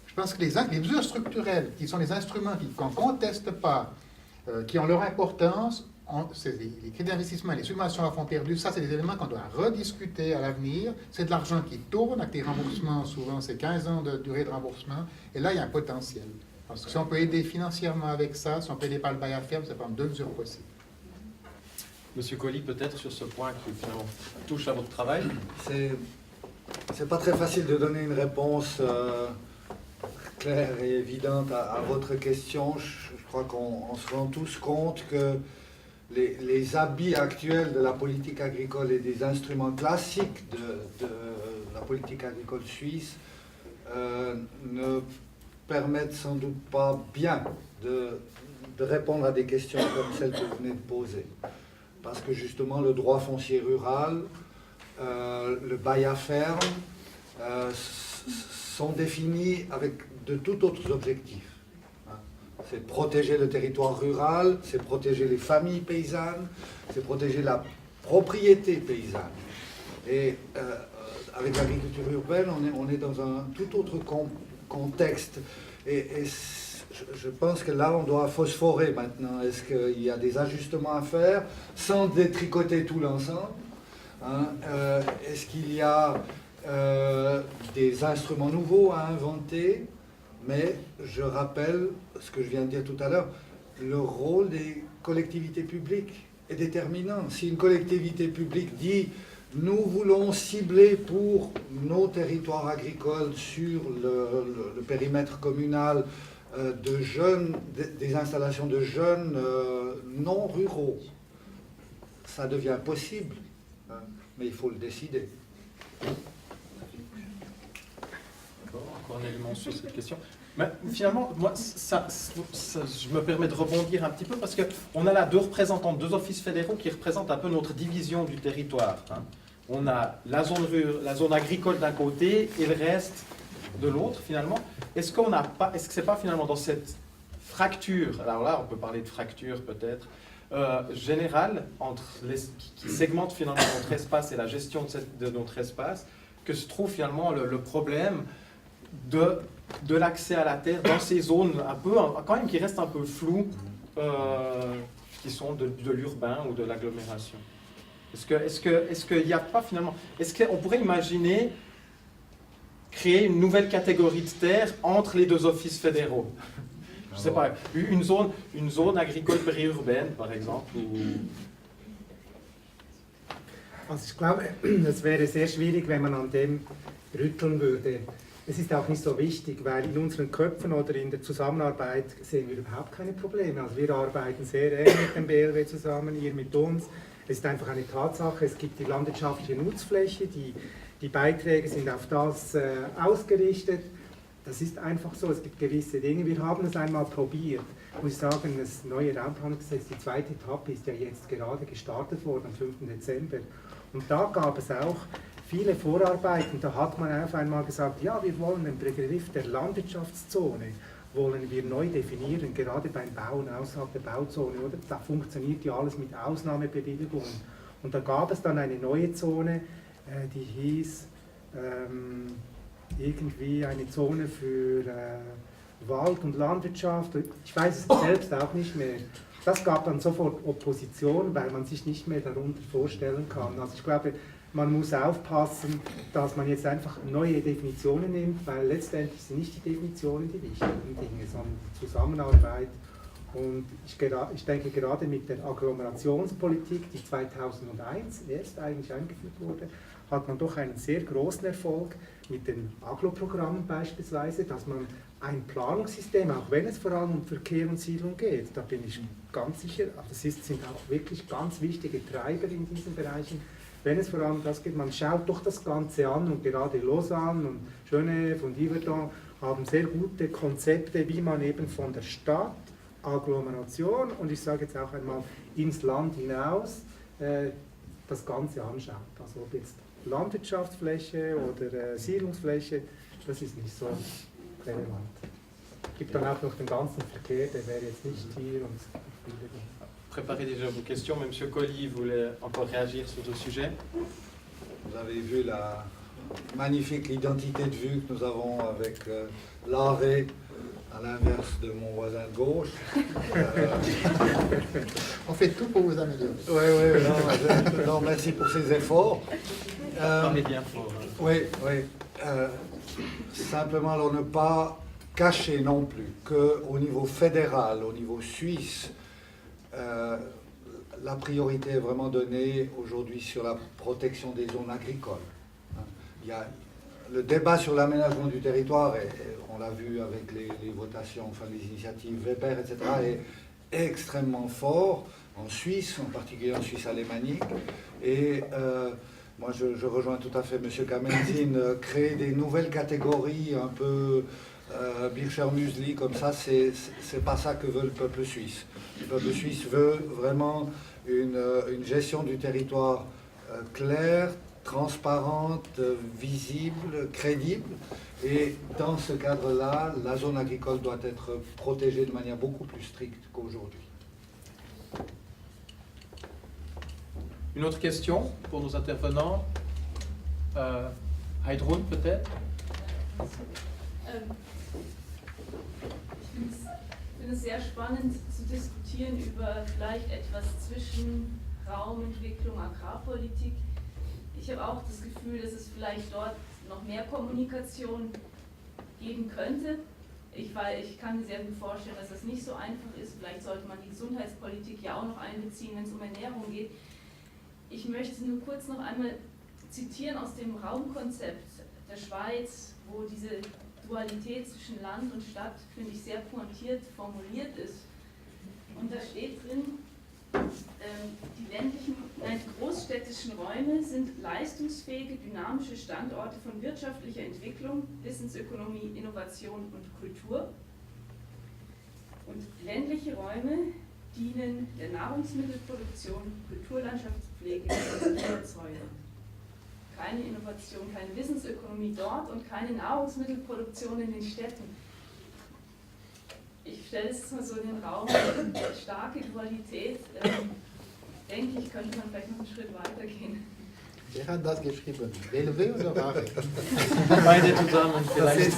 S3: Je pense que les mesures structurelles, qui sont les instruments qu'on ne conteste pas, qui ont leur importance, les crédits d'investissement et les subventions à fonds perdus, ça, c'est des éléments qu'on doit rediscuter à l'avenir. C'est de l'argent qui tourne avec des remboursements, souvent c'est 15 ans de durée de remboursement, et là, il y a un potentiel. Parce que si on peut aider financièrement avec ça, si on peut aider par le bail à ferme, c'est pas deux mesures possibles.
S1: Monsieur Colli, peut-être sur ce point qui finalement touche à votre travail.
S2: C'est pas très facile de donner une réponse claire et évidente à votre question. Je crois qu'on se rend tous compte que les habits actuels de la politique agricole et des instruments classiques de la politique agricole suisse ne permettent sans doute pas bien de répondre à des questions comme celle que vous venez de poser. Parce que justement, le droit foncier rural, le bail à ferme, sont définis avec de tout autres objectifs. C'est protéger le territoire rural, c'est protéger les familles paysannes, c'est protéger la propriété paysanne. Et avec l'agriculture urbaine, on est dans un tout autre contexte. Et je pense que là, on doit phosphorer maintenant. Est-ce qu'il y a des ajustements à faire sans détricoter tout l'ensemble, hein? Est-ce qu'il y a des instruments nouveaux à inventer? Mais je rappelle ce que je viens de dire tout à l'heure, le rôle des collectivités publiques est déterminant. Si une collectivité publique dit « nous voulons cibler pour nos territoires agricoles sur le périmètre communal de jeunes, des installations de jeunes non ruraux », ça devient possible, hein, mais il faut le décider.
S1: Encore un élément sur cette question. Mais finalement, moi, je me permets de rebondir un petit peu parce qu'on a là deux représentants, deux offices fédéraux qui représentent un peu notre division du territoire. Hein. On a la zone agricole d'un côté et le reste de l'autre, finalement. Est-ce que c'est pas finalement dans cette fracture, alors là, on peut parler de fracture peut-être, générale, qui segmente finalement notre espace et la gestion de notre espace, que se trouve finalement le problème de l'accès à la terre dans ces zones un peu, quand même qui restent un peu floues, qui sont de l'urbain ou de l'agglomération. Est-ce qu'il n'y a pas finalement, est-ce qu'on pourrait imaginer créer une nouvelle catégorie de terre entre les deux offices fédéraux? Je ne sais pas, une zone agricole périurbaine par exemple, ou
S4: Also ich glaube, es wäre sehr schwierig, wenn man an dem rütteln würde. Es ist auch nicht so wichtig, weil in unseren Köpfen oder in der Zusammenarbeit sehen wir überhaupt keine Probleme. Also wir arbeiten sehr eng mit dem BLW zusammen, ihr mit uns. Es ist einfach eine Tatsache, es gibt die landwirtschaftliche Nutzfläche, die Beiträge sind auf das ausgerichtet. Das ist einfach so, es gibt gewisse Dinge. Wir haben es einmal probiert. Ich muss sagen, das neue Raumplanungsgesetz, die zweite Etappe ist ja jetzt gerade gestartet worden, am 5. Dezember. Und da gab es auch viele Vorarbeiten. Da hat man auf einmal gesagt, ja, wir wollen den Begriff der Landwirtschaftszone wollen wir neu definieren, gerade beim Bauen außerhalb der Bauzone. Oder? Da funktioniert ja alles mit Ausnahmebewilligungen. Und da gab es dann eine neue Zone, die hieß irgendwie eine Zone für Wald und Landwirtschaft. Ich weiß es selbst auch nicht mehr. Das gab dann sofort Opposition, weil man sich nicht mehr darunter vorstellen kann. Also ich glaube, man muss aufpassen, dass man jetzt einfach neue Definitionen nimmt, weil letztendlich sind nicht die Definitionen die wichtigen Dinge, sondern die Zusammenarbeit. Und ich denke, gerade mit der Agglomerationspolitik, die 2001 erst eigentlich eingeführt wurde, hat man doch einen sehr großen Erfolg mit den Aglo-Programmen beispielsweise, dass man ein Planungssystem, auch wenn es vor allem um Verkehr und Siedlung geht, da bin ich ganz sicher, das sind auch wirklich ganz wichtige Treiber in diesen Bereichen, wenn es vor allem das geht, man schaut doch das Ganze an und gerade Lausanne und Genève und Yverdon haben sehr gute Konzepte, wie man eben von der Stadt, Agglomeration und ich sage jetzt auch einmal ins Land hinaus das Ganze anschaut. Also ob jetzt Landwirtschaftsfläche oder Siedlungsfläche, das ist nicht so relevant. Es gibt dann auch noch den ganzen Verkehr, der wäre jetzt nicht hier und
S1: Préparez déjà vos questions, mais M. Colli voulait encore réagir sur ce sujet.
S2: Vous avez vu la magnifique identité de vue que nous avons avec l'arrêt à l'inverse de mon voisin de gauche.
S3: On fait tout pour vous améliorer.
S2: Oui, non, merci pour ces efforts.
S1: Parlez bien fort.
S2: Oui. Simplement, alors ne pas cacher non plus qu'au niveau fédéral, au niveau suisse, la priorité est vraiment donnée aujourd'hui sur la protection des zones agricoles. Il y a le débat sur l'aménagement du territoire, et on l'a vu avec les votations, enfin les initiatives Weber, etc., est extrêmement fort en Suisse, en particulier en Suisse alémanique. Et moi, je rejoins tout à fait M. Kamenzin, créer des nouvelles catégories un peu Bircher-Musli, comme ça, c'est pas ça que veut le peuple suisse. Le peuple suisse veut vraiment une gestion du territoire claire, transparente, visible, crédible. Et dans ce cadre-là, la zone agricole doit être protégée de manière beaucoup plus stricte qu'aujourd'hui.
S1: Une autre question pour nos intervenants? Heidrun peut-être?
S6: Ich finde es sehr spannend zu diskutieren über vielleicht etwas zwischen Raumentwicklung, Agrarpolitik. Ich habe auch das Gefühl, dass es vielleicht dort noch mehr Kommunikation geben könnte. Ich kann mir sehr gut vorstellen, dass das nicht so einfach ist. Vielleicht sollte man die Gesundheitspolitik ja auch noch einbeziehen, wenn es um Ernährung geht. Ich möchte nur kurz noch einmal zitieren aus dem Raumkonzept der Schweiz, wo diese Dualität zwischen Land und Stadt, finde ich, sehr pointiert formuliert ist. Und da steht drin, die großstädtischen Räume sind leistungsfähige, dynamische Standorte von wirtschaftlicher Entwicklung, Wissensökonomie, Innovation und Kultur. Und ländliche Räume dienen der Nahrungsmittelproduktion, Kulturlandschaftspflege und Energieerzeugung. Keine Innovation, keine Wissensökonomie dort und keine Nahrungsmittelproduktion in den Städten. Ich stelle es mal so in den Raum, starke Dualität, denke ich, könnte man vielleicht noch einen Schritt weiter gehen.
S3: Wer hat das geschrieben? BLW oder Rare?
S1: Beide zusammen vielleicht.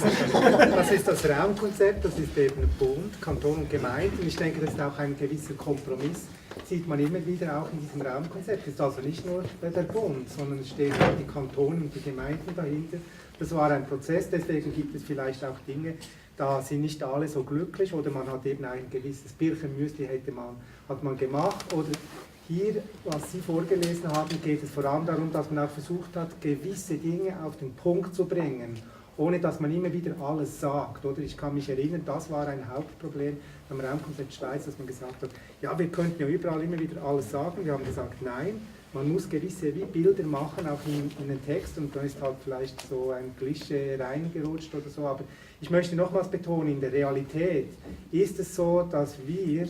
S4: Das ist das Raumkonzept, das ist eben Bund, Kanton und Gemeinde. Und ich denke, das ist auch ein gewisser Kompromiss, sieht man immer wieder auch in diesem Raumkonzept. Es ist also nicht nur der Bund, sondern es stehen auch die Kantone und die Gemeinden dahinter. Das war ein Prozess, deswegen gibt es vielleicht auch Dinge, da sind nicht alle so glücklich oder man hat eben ein gewisses Birchenmüsli hat man gemacht oder hier, was Sie vorgelesen haben, geht es vor allem darum, dass man auch versucht hat, gewisse Dinge auf den Punkt zu bringen, ohne dass man immer wieder alles sagt. Oder ich kann mich erinnern, das war ein Hauptproblem am Raumkonzept Schweiz, dass man gesagt hat, ja, wir könnten ja überall immer wieder alles sagen. Wir haben gesagt, nein, man muss gewisse Bilder machen, auch in den Text, und da ist halt vielleicht so ein Klischee reingerutscht oder so. Aber ich möchte nochmals betonen, in der Realität ist es so, dass wir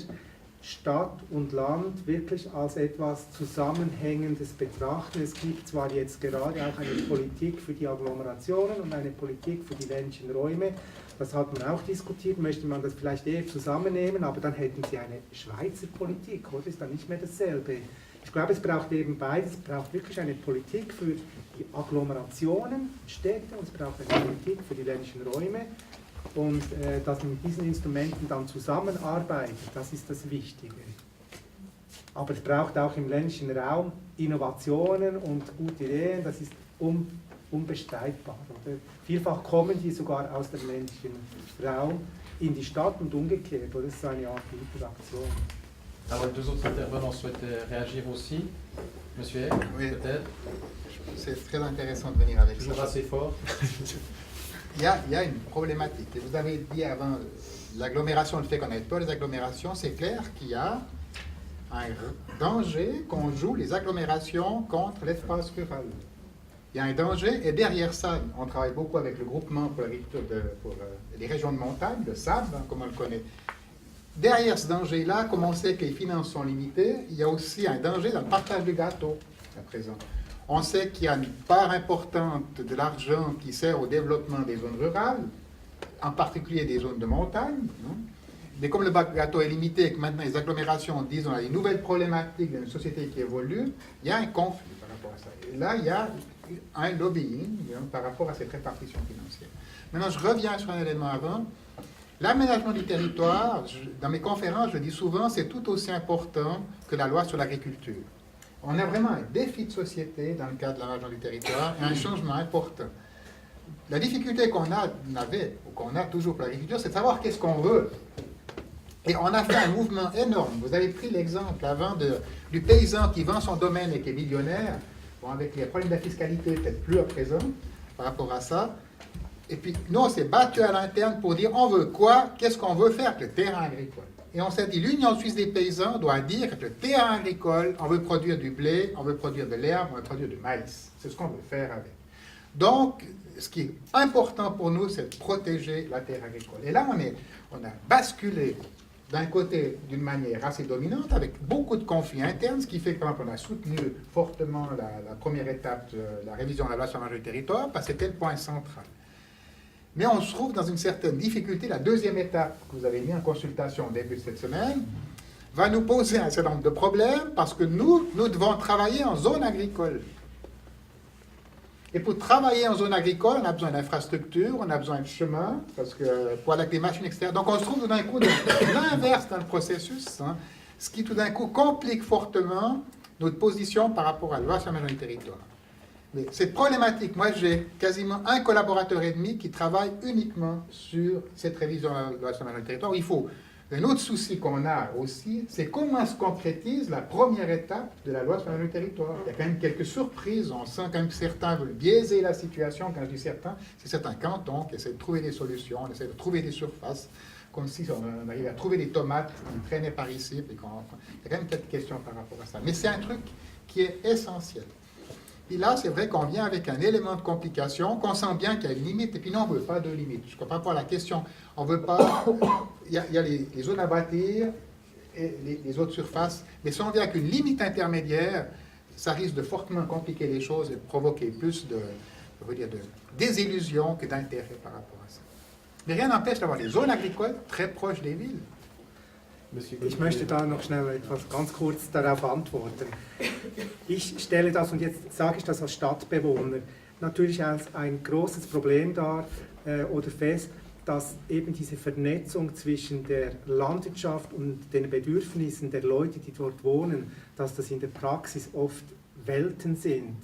S4: Stadt und Land wirklich als etwas Zusammenhängendes betrachten. Es gibt zwar jetzt gerade auch eine Politik für die Agglomerationen und eine Politik für die ländlichen Räume, das hat man auch diskutiert, möchte man das vielleicht eher zusammennehmen, aber dann hätten Sie eine Schweizer Politik, oder? Ist dann nicht mehr dasselbe. Ich glaube, es braucht eben beides, es braucht wirklich eine Politik für die Agglomerationen, Städte, und es braucht eine Politik für die ländlichen Räume. Und dass man mit diesen Instrumenten dann zusammenarbeitet, das ist das Wichtige. Aber es braucht auch im ländlichen Raum Innovationen und gute Ideen, das ist unbestreitbar. Oder? Vielfach kommen die sogar aus dem ländlichen Raum in die Stadt und umgekehrt. Oder? Das ist eine Art Interaktion.
S7: Alors, les deux autres intervenants souhaitent réagir aussi. Monsieur Eck,
S3: Oui.
S7: peut-être.
S3: C'est très intéressant de venir avec
S7: Toujours
S3: ça.
S7: assez fort.
S3: Il y a une problématique. Et vous avez dit avant l'agglomération, le fait qu'on ait peur des agglomérations, c'est clair qu'il y a un danger qu'on joue les agglomérations contre l'espace rural. Il y a un danger, et derrière ça, on travaille beaucoup avec le groupement pour l'agriculture pour les régions de montagne, le SAB, hein, comme on le connaît. Derrière ce danger-là, comme on sait que les finances sont limitées, il y a aussi un danger dans le partage du gâteau, à présent. On sait qu'il y a une part importante de l'argent qui sert au développement des zones rurales, en particulier des zones de montagne. Non? Mais comme le gâteau est limité et que maintenant les agglomérations disent on a des nouvelles problématiques d'une société qui évolue, il y a un conflit par rapport à ça. Et là, il y a un lobbying par rapport à cette répartition financière. Maintenant, je reviens sur un élément avant. L'aménagement du territoire, dans mes conférences, je dis souvent, c'est tout aussi important que la loi sur l'agriculture. On a vraiment un défi de société dans le cadre de l'aménagement du territoire et un changement important. La difficulté qu'on avait, ou qu'on a toujours pour l'agriculture, c'est de savoir qu'est-ce qu'on veut. Et on a fait un mouvement énorme. Vous avez pris l'exemple avant du paysan qui vend son domaine et qui est millionnaire. Bon, avec les problèmes de la fiscalité, peut-être plus à présent, par rapport à ça. Et puis, nous, on s'est battu à l'interne pour dire, on veut quoi? Qu'est-ce qu'on veut faire avec le terrain agricole? Et on s'est dit, l'Union suisse des paysans doit dire que le terrain agricole, on veut produire du blé, on veut produire de l'herbe, on veut produire du maïs. C'est ce qu'on veut faire avec. Donc, ce qui est important pour nous, c'est de protéger la terre agricole. Et là, on a basculé d'un côté d'une manière assez dominante, avec beaucoup de conflits internes, ce qui fait que, par exemple, on a soutenu fortement la première étape de la révision de la loi sur l'aménagement du territoire, parce que c'était le point central. Mais on se trouve dans une certaine difficulté. La deuxième étape que vous avez mis en consultation au début de cette semaine va nous poser un certain nombre de problèmes parce que nous devons travailler en zone agricole. Et pour travailler en zone agricole, on a besoin d'infrastructures, on a besoin de chemins, parce que pour aller avec des machines, etc. Donc on se trouve tout d'un coup dans l'inverse dans le processus, hein, ce qui tout d'un coup complique fortement notre position par rapport à la loi sur l'aménagement du territoire. Mais cette problématique, moi j'ai quasiment un collaborateur et demi qui travaille uniquement sur cette révision de la loi sur l'aménagement du territoire. Il faut, un autre souci qu'on a aussi, c'est comment se concrétise la première étape de la loi sur l'aménagement du territoire. Il y a quand même quelques surprises, on sent quand même que certains veulent biaiser la situation. Quand je dis certains, c'est certains cantons qui essaient de trouver des solutions, on essaie de trouver des surfaces, comme si on arrivait à trouver des tomates qui traînaient par ici. Il y a quand même quelques questions par rapport à ça. Mais c'est un truc qui est essentiel. Et là, c'est vrai qu'on vient avec un élément de complication, qu'on sent bien qu'il y a une limite, et puis non, on ne veut pas de limite. Je ne comprends pas la question. On ne veut pas... Il y a les zones à bâtir et les autres surfaces, mais si on vient avec une limite intermédiaire, ça risque de fortement compliquer les choses et de provoquer plus de désillusion que d'intérêt par rapport à ça. Mais rien n'empêche d'avoir des zones agricoles très proches des villes.
S4: Ich möchte da noch schnell etwas ganz kurz darauf antworten. Ich stelle das, und jetzt sage ich das als Stadtbewohner, natürlich als ein großes Problem dar oder fest, dass eben diese Vernetzung zwischen der Landwirtschaft und den Bedürfnissen der Leute, die dort wohnen, dass das in der Praxis oft Welten sind,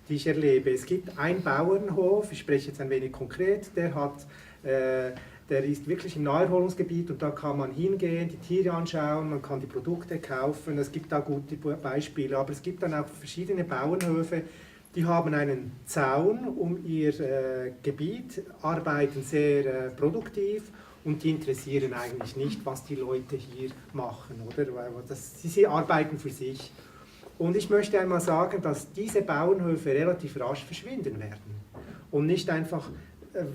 S4: die ich erlebe. Es gibt einen Bauernhof, ich spreche jetzt ein wenig konkret, der der ist wirklich im Naherholungsgebiet und da kann man hingehen, die Tiere anschauen, man kann die Produkte kaufen, es gibt da gute Beispiele, aber es gibt dann auch verschiedene Bauernhöfe, die haben einen Zaun um ihr Gebiet, arbeiten sehr produktiv und die interessieren eigentlich nicht, was die Leute hier machen, oder? Weil sie arbeiten für sich. Und ich möchte einmal sagen, dass diese Bauernhöfe relativ rasch verschwinden werden und nicht einfach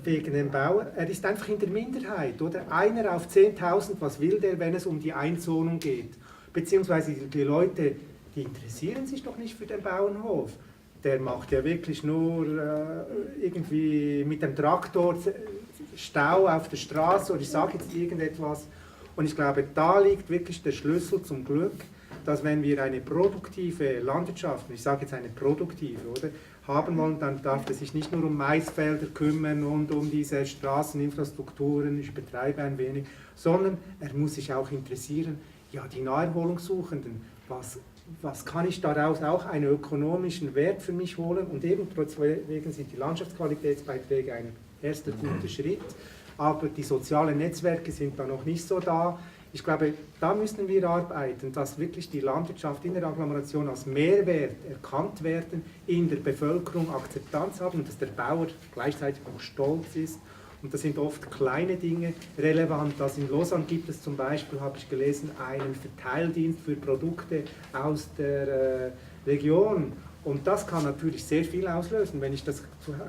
S4: wegen dem Bau, er ist einfach in der Minderheit, oder? Einer auf 10.000, was will der, wenn es um die Einzonung geht? Beziehungsweise die Leute, die interessieren sich doch nicht für den Bauernhof. Der macht ja wirklich nur irgendwie mit dem Traktor Stau auf der Straße oder ich sage jetzt irgendetwas. Und ich glaube, da liegt wirklich der Schlüssel zum Glück, dass wenn wir eine produktive Landwirtschaft, ich sage jetzt eine produktive, oder, haben wollen, dann darf er sich nicht nur um Maisfelder kümmern und um diese Straßeninfrastrukturen, ich betreibe ein wenig, sondern er muss sich auch interessieren, ja, die Naherholungssuchenden, was kann ich daraus auch einen ökonomischen Wert für mich holen und eben deswegen sind die Landschaftsqualitätsbeiträge ein erster guter Schritt, aber die sozialen Netzwerke sind da noch nicht so da. Ich glaube, da müssen wir arbeiten, dass wirklich die Landwirtschaft in der Agglomeration als Mehrwert erkannt werden, in der Bevölkerung Akzeptanz haben und dass der Bauer gleichzeitig auch stolz ist. Und das sind oft kleine Dinge relevant. Also in Lausanne gibt es zum Beispiel, habe ich gelesen, einen Verteildienst für Produkte aus der Region. Und das kann natürlich sehr viel auslösen, wenn ich das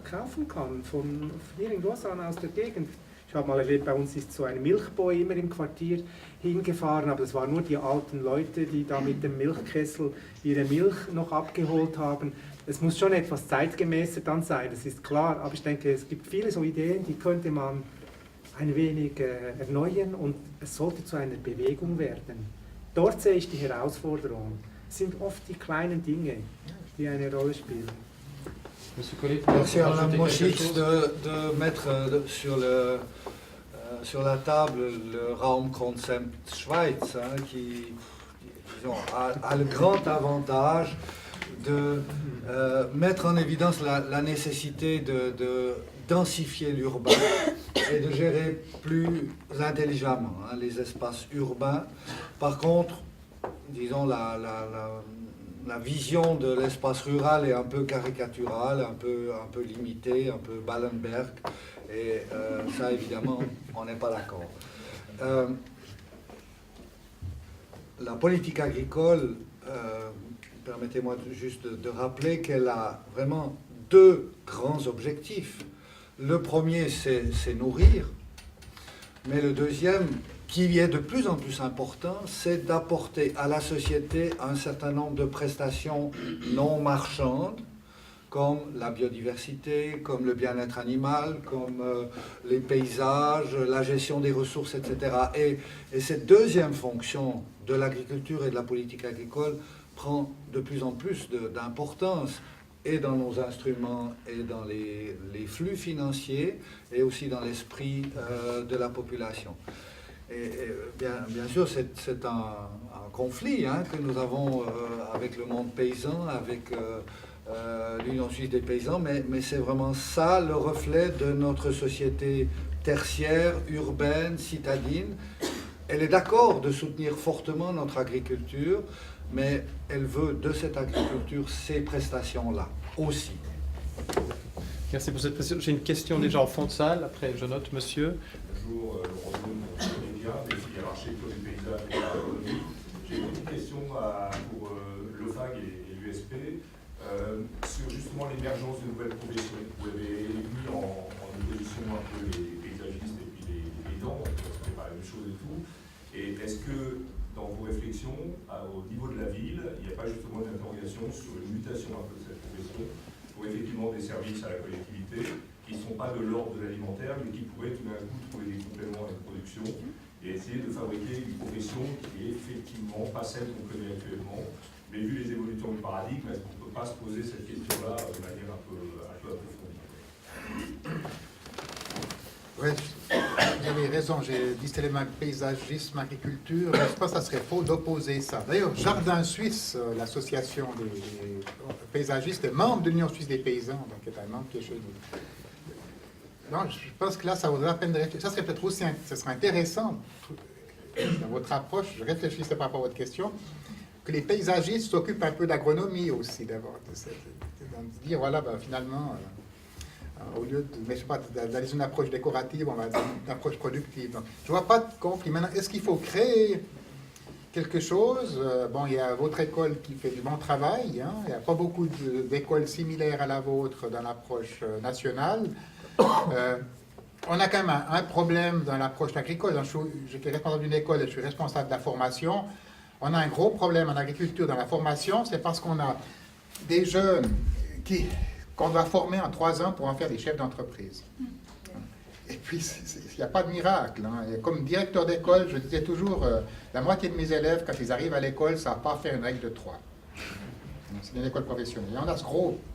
S4: kaufen kann, von hier in Lausanne aus der Gegend. Ich habe mal erlebt, bei uns ist so ein Milchboy immer im Quartier hingefahren, aber das waren nur die alten Leute, die da mit dem Milchkessel ihre Milch noch abgeholt haben. Es muss schon etwas zeitgemäßer dann sein, das ist klar, aber ich denke, es gibt viele so Ideen, die könnte man ein wenig erneuern und es sollte zu einer Bewegung werden. Dort sehe ich die Herausforderung. Es sind oft die kleinen Dinge, die eine Rolle spielen.
S2: Merci à Mme Moschitz de mettre sur la table le Raumkonzept Schweiz, hein, qui disons, a le grand avantage de mettre en évidence la nécessité de densifier l'urbain et de gérer plus intelligemment les espaces urbains. Par contre, disons, la vision de l'espace rural est un peu caricaturale, un peu limitée, un peu Ballenberg, et ça, évidemment, on n'est pas d'accord. La politique agricole, permettez-moi juste de rappeler qu'elle a vraiment deux grands objectifs. Le premier, c'est nourrir, mais le deuxième, qui est de plus en plus important, c'est d'apporter à la société un certain nombre de prestations non marchandes, comme la biodiversité, comme le bien-être animal, comme les paysages, la gestion des ressources, etc. Et cette deuxième fonction de l'agriculture et de la politique agricole prend de plus en plus d'importance, et dans nos instruments, et dans les flux financiers, et aussi dans l'esprit de la population. Et bien sûr, c'est un conflit que nous avons avec le monde paysan, avec l'Union suisse des paysans, mais c'est vraiment ça le reflet de notre société tertiaire, urbaine, citadine. Elle est d'accord de soutenir fortement notre agriculture, mais elle veut de cette agriculture ces prestations-là aussi.
S7: Merci pour cette précision. J'ai une question déjà en fond de salle, après je note monsieur.
S8: Bonjour, Laurent Doun, média, défi hiérarchique pour les paysages et l'agronomie. J'ai une petite question pour l'OFAG et l'USP sur justement l'émergence de nouvelles professions. Vous avez mis en opposition un peu les paysagistes et puis les paysans, c'est pas la même chose et tout. Et est-ce que dans vos réflexions, au niveau de la ville, il n'y a pas justement une interrogation sur une mutation un peu de cette profession pour effectivement des services à la collectivité qui ne sont pas de l'ordre de l'alimentaire, mais qui pourraient tout d'un coup trouver des compléments à la production et essayer de fabriquer une profession qui est effectivement pas celle qu'on connaît actuellement. Mais vu les évolutions du paradigme, est-ce qu'on ne peut pas se poser cette question-là de manière un peu approfondie?
S3: Oui, vous avez raison, j'ai distingué paysagisme, agriculture. Je pense que ça serait faux d'opposer ça. D'ailleurs, Jardin Suisse, l'association des paysagistes, est membre de l'Union suisse des paysans, donc est un membre qui est chez nous. Non, je pense que là, ça vaudrait la peine de réfléchir. Ça serait peut-être aussi, ça serait intéressant, dans votre approche, je réfléchissais par rapport à votre question, que les paysagistes s'occupent un peu d'agronomie aussi, d'abord. De dire, voilà, finalement, au lieu d'aller sur une approche décorative, on va dire une approche productive. Donc, je ne vois pas de conflit. Maintenant, est-ce qu'il faut créer quelque chose? Bon, il y a votre école qui fait du bon travail. Hein. Il n'y a pas beaucoup d'écoles similaires à la vôtre dans l'approche nationale. On a quand même un problème dans l'approche agricole. J'étais responsable d'une école et je suis responsable de la formation. On a un gros problème en agriculture dans la formation. C'est parce qu'on a des jeunes qu'on doit former en 3 ans pour en faire des chefs d'entreprise. Et puis, il n'y a pas de miracle. Hein. Comme directeur d'école, je disais toujours, la moitié de mes élèves, quand ils arrivent à l'école, ne savent pas faire une règle de 3. C'est une école professionnelle. Et on a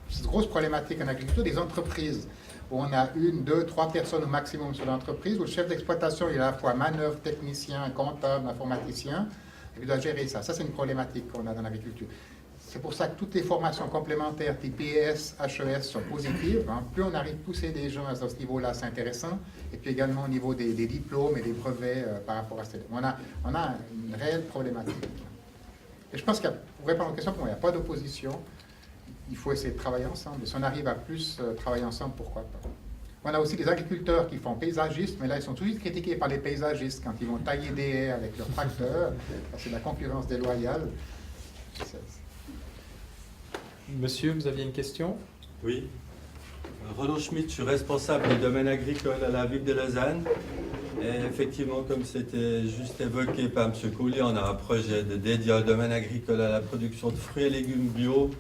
S3: cette grosse problématique en agriculture des entreprises, où on a 1, 2, 3 personnes au maximum sur l'entreprise, où le chef d'exploitation, il est à la fois manœuvre, technicien, comptable, informaticien, il doit gérer ça. Ça, c'est une problématique qu'on a dans l'agriculture. C'est pour ça que toutes les formations complémentaires, type PS, HES, sont positives. Hein. Plus on arrive à pousser des gens à ce niveau-là, c'est intéressant. Et puis également au niveau des diplômes et des brevets par rapport à ça. On a une réelle problématique. Et je pense qu'il pour répondre à la question, il n'y a pas d'opposition. Il faut essayer de travailler ensemble. Et si on arrive à plus travailler ensemble, pourquoi pas. On a aussi des agriculteurs qui font paysagistes, mais là, ils sont tout de suite critiqués par les paysagistes quand ils vont tailler des haies avec leurs tracteurs. C'est de la concurrence déloyale.
S7: Monsieur, vous aviez une question?
S9: Oui. Renaud Schmitt, je suis responsable du domaine agricole à la ville de Lausanne. Et effectivement, comme c'était juste évoqué par M. Coulier, on a un projet de dédié au domaine agricole à la production de fruits et légumes bio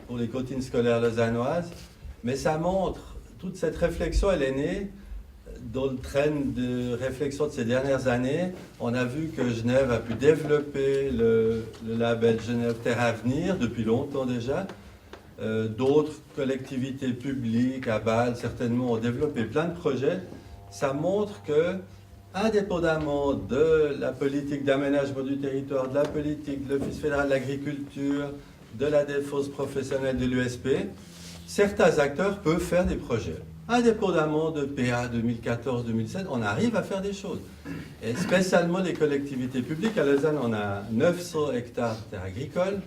S9: pour les cantines scolaires lausannoises. Mais ça montre, toute cette réflexion, elle est née dans le train de réflexion de ces dernières années. On a vu que Genève a pu développer le label Genève Terre à Venir depuis longtemps déjà. D'autres collectivités publiques à Bâle, certainement, ont développé plein de projets. Ça montre que, indépendamment de la politique d'aménagement du territoire, de la politique de l'Office fédéral de l'agriculture, de la défense professionnelle de l'USP, certains acteurs peuvent faire des projets. Indépendamment de PA 2014-2017, on arrive à faire des choses. Et spécialement les collectivités publiques. À Lausanne, on a 900 hectares de terres agricoles.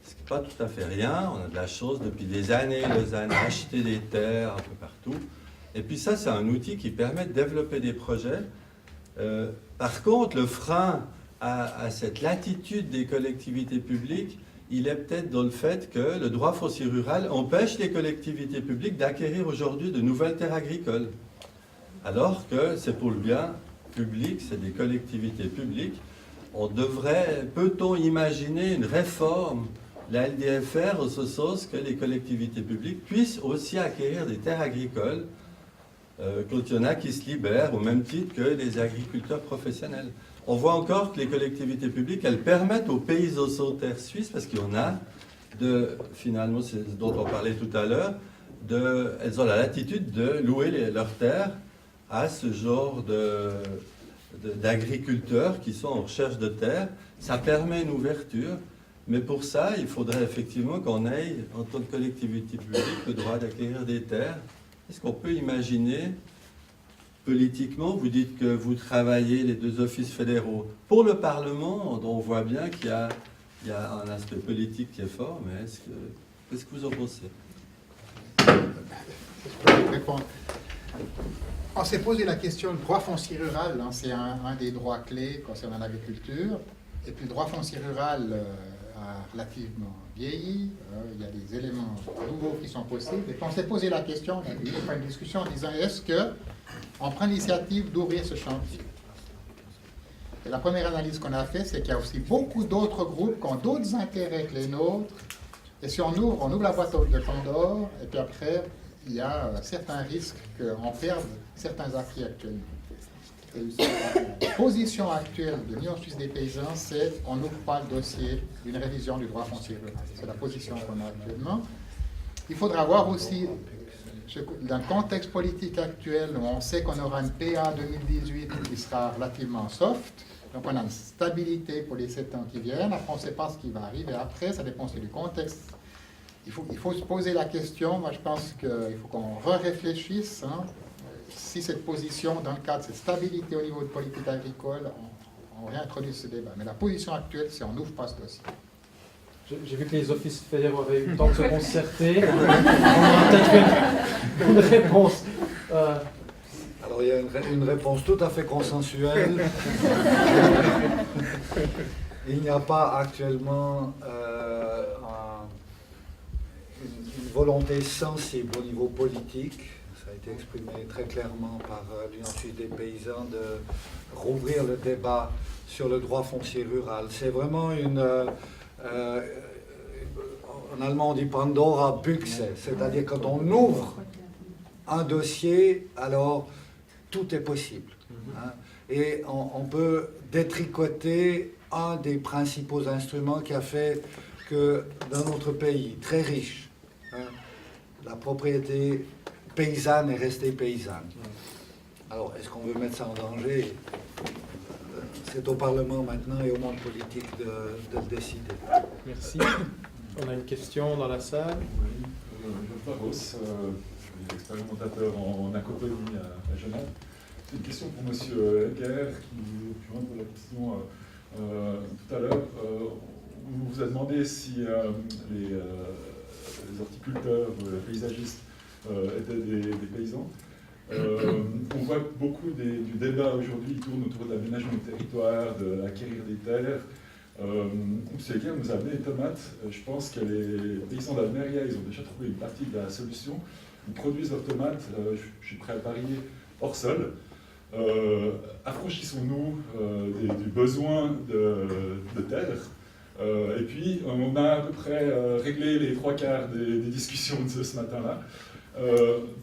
S9: Ce n'est pas tout à fait rien. On a de la chance depuis des années. Lausanne a acheté des terres un peu partout. Et puis ça, c'est un outil qui permet de développer des projets. Par contre, le frein à cette latitude des collectivités publiques, il est peut-être dans le fait que le droit foncier rural empêche les collectivités publiques d'acquérir aujourd'hui de nouvelles terres agricoles. Alors que c'est pour le bien public, c'est des collectivités publiques. Peut-on imaginer une réforme de la LDFR en ce sens que les collectivités publiques puissent aussi acquérir des terres agricoles quand il y en a qui se libèrent, au même titre que les agriculteurs professionnels. On voit encore que les collectivités publiques, elles permettent aux paysans sans terre suisses, parce qu'il y en a, finalement, c'est ce dont on parlait tout à l'heure, elles ont la latitude de louer leurs terres à ce genre d'agriculteurs qui sont en recherche de terres. Ça permet une ouverture, mais pour ça, il faudrait effectivement qu'on ait, en tant que collectivité publique, le droit d'acquérir des terres. Est-ce qu'on peut imaginer, politiquement, vous dites que vous travaillez les 2 offices fédéraux pour le Parlement, dont on voit bien qu'il y a un aspect politique qui est fort, mais qu'est-ce que vous en pensez?
S3: Je peux répondre. On s'est posé la question du droit foncier rural, hein, c'est un des droits clés concernant l'agriculture, et puis le droit foncier rural a relativement vieilli, il y a des éléments nouveaux qui sont possibles, et puis on s'est posé la question, on a eu une discussion en disant, est-ce qu'on prend l'initiative d'ouvrir ce chantier? Et la première analyse qu'on a faite, c'est qu'il y a aussi beaucoup d'autres groupes qui ont d'autres intérêts que les nôtres, et si on ouvre la boîte de Pandore, et puis après, il y a certains risques qu'on perde certains acquis actuellement. Et la position actuelle de l'Union suisse des paysans, c'est on n'ouvre pas le dossier d'une révision du droit foncier rural. C'est la position qu'on a actuellement. Il faudra voir aussi, dans le contexte politique actuel, où on sait qu'on aura une PA 2018 qui sera relativement soft, donc on a une stabilité pour les 7 ans qui viennent, après on ne sait pas ce qui va arriver après, ça dépend aussi du contexte. Il faut se poser la question, moi je pense qu'il faut qu'on réfléchisse, hein. si cette position, dans le cadre de cette stabilité au niveau de politique agricole, on réintroduit ce débat. Mais la position actuelle, c'est on n'ouvre pas ce dossier.
S7: J'ai vu que les offices fédéraux avaient eu le temps de se concerter. On aura peut-être une réponse.
S2: Alors il y a une réponse tout à fait consensuelle. Il n'y a pas actuellement une volonté sensible au niveau politique, ça a été exprimé très clairement par l'Union suisse des paysans, de rouvrir le débat sur le droit foncier rural. C'est vraiment en allemand on dit Pandora Büchse, c'est-à-dire quand on ouvre un dossier, alors tout est possible. Hein, et on peut détricoter un des principaux instruments qui a fait que dans notre pays très riche, hein, la propriété paysanne est restée paysanne. Alors, est-ce qu'on veut mettre ça en danger? C'est au Parlement maintenant et au monde politique de le décider.
S7: Merci. On a une question dans la salle.
S10: Oui, Jean Faros, expérimentateur en acoponie à Genève. C'est une question pour M. Egger, qui pose la question tout à l'heure. On vous a demandé si les horticulteurs, les paysagistes étaient des paysans. On voit beaucoup du débat aujourd'hui tourne autour de l'aménagement du territoire, de l'acquérir des terres. M. Egger nous a amené les tomates. Je pense que les paysans d'Almeria, ils ont déjà trouvé une partie de la solution. Ils produisent leurs tomates, je suis prêt à parier, hors sol. Affranchissons-nous du besoin de terre. Et puis, on a à peu près réglé les 3/4 des discussions de ce matin-là.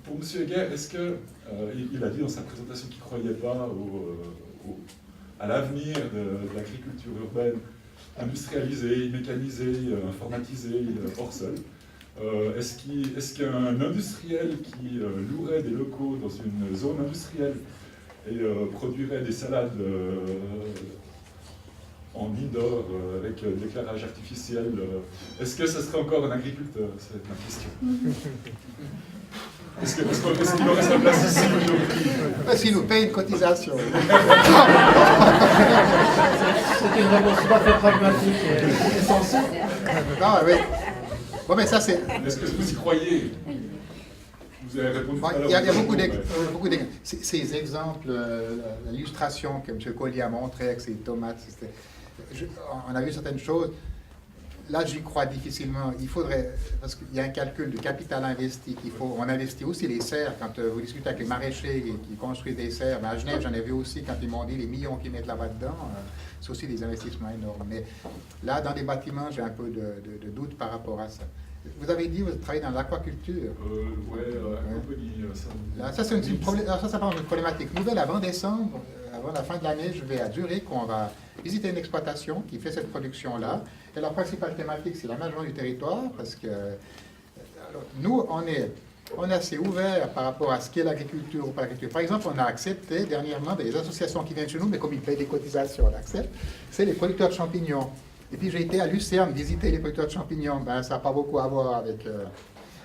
S10: Pour M. Egger, est-ce que il a dit dans sa présentation qu'il ne croyait pas à l'avenir de l'agriculture urbaine industrialisée, mécanisée, informatisée, hors sol? Est-ce qu'un industriel qui louerait des locaux dans une zone industrielle et produirait des salades en indoor avec de l'éclairage artificiel, est-ce que ce serait encore un agriculteur? C'est ma question. Est-ce qu'il en reste la place ici aujourd'hui?
S3: S'il nous paye une cotisation.
S7: C'est une réponse tout à fait pragmatique et sensée.
S3: Non, oui. Bon, mais ça, c'est.
S10: Est-ce que vous y croyez? Vous avez répondu tout à l'heure.
S3: Il y a beaucoup d'exemples. Ces exemples, l'illustration que M. Collier a montré avec ses tomates, on a vu certaines choses. Là, j'y crois difficilement. Il faudrait, parce qu'il y a un calcul de capital investi qu'il faut. On investit aussi les serres. Quand vous discutez avec les maraîchers qui construisent des serres, à Genève, j'en ai vu aussi quand ils m'ont dit les millions qu'ils mettent là-bas dedans. C'est aussi des investissements énormes. Mais là, dans des bâtiments, j'ai un peu de doute par rapport à ça. Vous avez dit que vous travaillez dans l'aquaculture.
S10: Oui, aquaponie.
S3: Là, ça, c'est une problématique nouvelle. Avant décembre, avant la fin de l'année, je vais à Zurich, on va visiter une exploitation qui fait cette production-là. Et la principale thématique, c'est l'aménagement du territoire, parce que alors, nous, on est assez ouvert par rapport à ce qu'est l'agriculture ou pas l'agriculture. Par exemple, on a accepté dernièrement des associations qui viennent chez nous, mais comme ils payent des cotisations, on accepte, c'est les producteurs de champignons. Et puis j'ai été à Lucerne visiter les producteurs de champignons. Ben, ça n'a pas beaucoup à voir avec...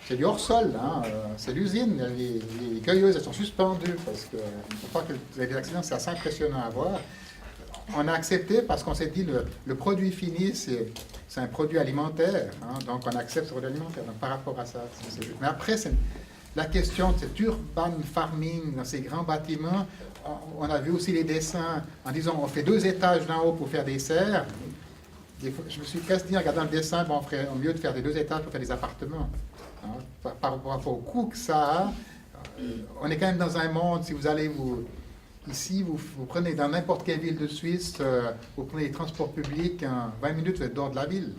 S3: c'est du hors-sol, hein, c'est l'usine. Les cueilleuses, elles sont suspendues parce que je crois que les accidents, c'est assez impressionnant à voir. On a accepté parce qu'on s'est dit le produit fini, c'est un produit alimentaire. Hein, donc on accepte ce produit alimentaire. Donc par rapport à ça, c'est juste. Mais après, la question de cet urban farming dans ces grands bâtiments, on a vu aussi les dessins en disant on fait 2 étages d'en haut pour faire des serres. Je me suis presque dit en regardant le dessin, bon, on ferait au mieux de faire des 2 étages pour faire des appartements. Hein, par rapport au coût que ça a, on est quand même dans un monde, si vous allez ici, vous prenez dans n'importe quelle ville de Suisse, vous prenez les transports publics, en 20 minutes vous êtes dehors de la ville.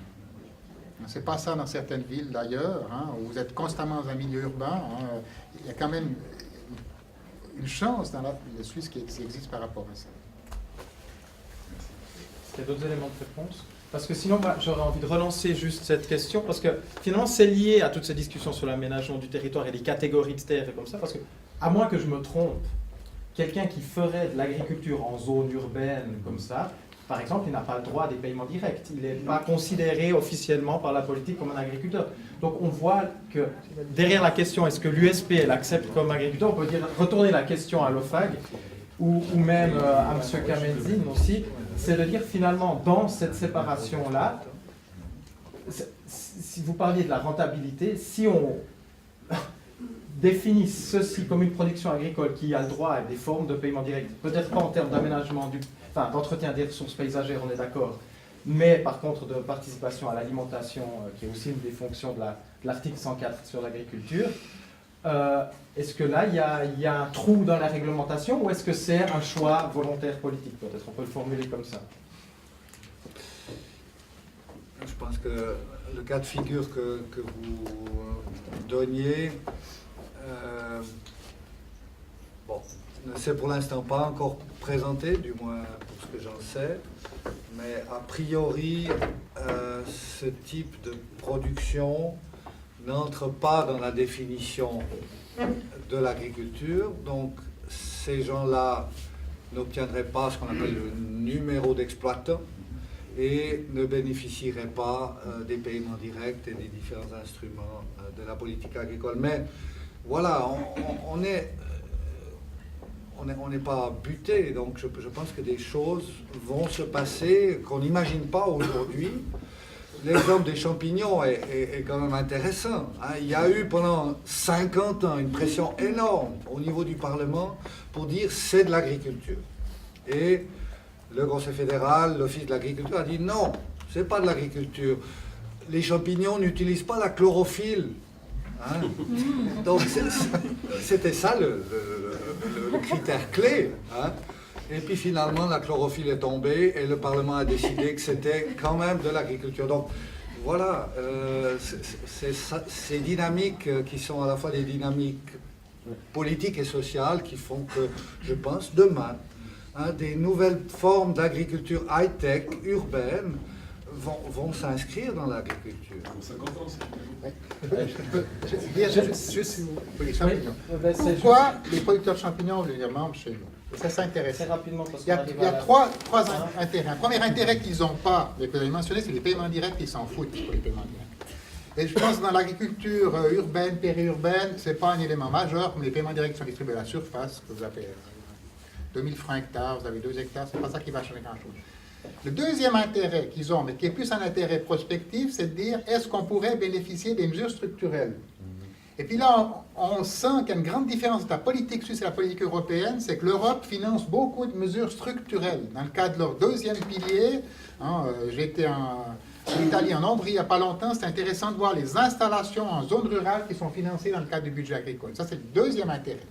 S3: C'est pas ça dans certaines villes d'ailleurs, hein, où vous êtes constamment dans un milieu urbain. Hein, il y a quand même une chance dans la Suisse qui existe par rapport à ça.
S7: Est-ce qu'il y a d'autres éléments de réponse? Parce que sinon, j'aurais envie de relancer juste cette question, parce que finalement, c'est lié à toutes ces discussions sur l'aménagement du territoire et les catégories de terres et comme ça, parce que, à moins que je me trompe, quelqu'un qui ferait de l'agriculture en zone urbaine comme ça, par exemple, il n'a pas le droit à des paiements directs. Il n'est pas considéré officiellement par la politique comme un agriculteur. Donc on voit que derrière la question, est-ce que l'USP l'accepte comme agriculteur, on peut dire, retourner la question à l'OFAG ou même à M. Kamenzin aussi, c'est de dire finalement dans cette séparation-là, si vous parliez de la rentabilité, si on définit ceci comme une production agricole qui a le droit à des formes de paiement direct, peut-être pas en termes d'aménagement, d'entretien des ressources paysagères, on est d'accord, mais par contre de participation à l'alimentation, qui est aussi une des fonctions de l'article 104 sur l'agriculture, est-ce que là, il y a un trou dans la réglementation ou est-ce que c'est un choix volontaire politique? Peut-être on peut le formuler comme ça.
S2: Je pense que le cas de figure que vous donniez, ne s'est pour l'instant pas encore présenté, du moins pour ce que j'en sais, mais a priori, ce type de production n'entre pas dans la définition de l'agriculture, donc ces gens-là n'obtiendraient pas ce qu'on appelle le numéro d'exploitant et ne bénéficieraient pas des paiements directs et des différents instruments de la politique agricole. Mais voilà, on n'est pas buté, donc je pense que des choses vont se passer qu'on n'imagine pas aujourd'hui. L'exemple des champignons est quand même intéressant. Hein. Il y a eu pendant 50 ans une pression énorme au niveau du Parlement pour dire c'est de l'agriculture. Et le Conseil fédéral, l'Office de l'agriculture a dit non, c'est pas de l'agriculture. Les champignons n'utilisent pas la chlorophylle. Hein. Donc c'était ça le critère clé. Hein. Et puis finalement, la chlorophylle est tombée et le Parlement a décidé que c'était quand même de l'agriculture. Donc voilà, ces dynamiques qui sont à la fois des dynamiques politiques et sociales qui font que, je pense, demain, des nouvelles formes d'agriculture high-tech, urbaine, vont s'inscrire dans l'agriculture.
S3: Pourquoi les producteurs de champignons veulent devenir membres chez nous? Ça s'intéresse.
S7: Rapidement, parce
S3: il y a trois intérêts. Un premier intérêt qu'ils n'ont pas, mais que vous avez mentionné, c'est les paiements directs, ils s'en foutent pour les paiements directs. Et je pense que dans l'agriculture urbaine, périurbaine, ce n'est pas un élément majeur, comme les paiements directs sont distribués à la surface, que vous avez 2000 francs hectares, vous avez 2 hectares, c'est pas ça qui va changer grand-chose. Le deuxième intérêt qu'ils ont, mais qui est plus un intérêt prospectif, c'est de dire est-ce qu'on pourrait bénéficier des mesures structurelles. Et puis là, on sent qu'il y a une grande différence entre la politique suisse et la politique européenne, c'est que l'Europe finance beaucoup de mesures structurelles. Dans le cadre de leur deuxième pilier, j'étais en Italie, en Ombrie, il n'y a pas longtemps, c'est intéressant de voir les installations en zone rurale qui sont financées dans le cadre du budget agricole. Ça, c'est le deuxième intérêt.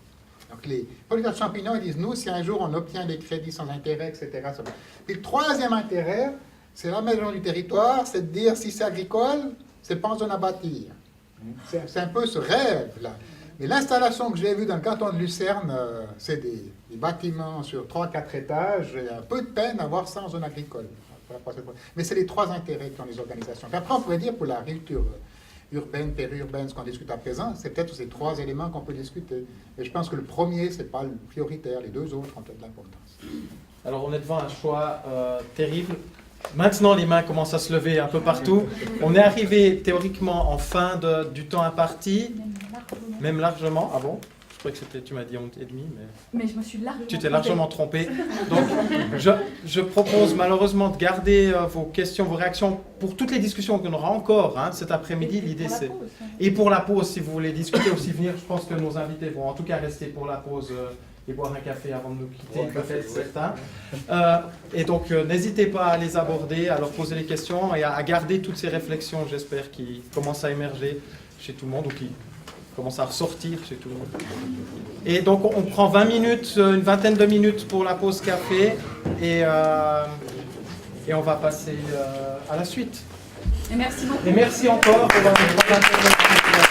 S3: Donc les producteurs de champignons, ils disent, nous, si un jour on obtient des crédits sans intérêt, etc., ça va. Puis le troisième intérêt, c'est l'aménagement du territoire, c'est de dire, si c'est agricole, c'est pas en zone à bâtir. C'est un peu ce rêve-là. Mais l'installation que j'ai vue dans le canton de Lucerne, c'est des bâtiments sur 3-4 étages, et un peu de peine à voir ça en zone agricole. Mais c'est les trois intérêts qu'ont les organisations. Puis après, on pourrait dire pour l'agriculture urbaine, périurbaine, ce qu'on discute à présent, c'est peut-être ces trois éléments qu'on peut discuter. Et je pense que le premier, ce n'est pas le prioritaire, les deux autres ont peut-être de l'importance.
S7: Alors on est devant un choix terrible. Maintenant, les mains commencent à se lever un peu partout. On est arrivé théoriquement en fin du temps imparti, même largement. Ah bon? Je crois que c'était, tu m'as dit 11h30,
S5: mais je me suis largement
S7: tu t'es largement trompé. Donc, je propose malheureusement de garder vos questions, vos réactions pour toutes les discussions qu'on aura encore cet après-midi. L'idée c'est et pour la pause, si vous voulez discuter aussi venir. Je pense que nos invités vont en tout cas rester pour la pause. Et boire un café avant de nous quitter, peut-être certains. Et donc, n'hésitez pas à les aborder, à leur poser les questions et à garder toutes ces réflexions, j'espère, qui commencent à émerger chez tout le monde ou qui commencent à ressortir chez tout le monde. Et donc, on prend 20 minutes, une vingtaine de minutes pour la pause café et on va passer à la suite.
S5: Et merci beaucoup.
S7: Et merci encore pour votre intervention.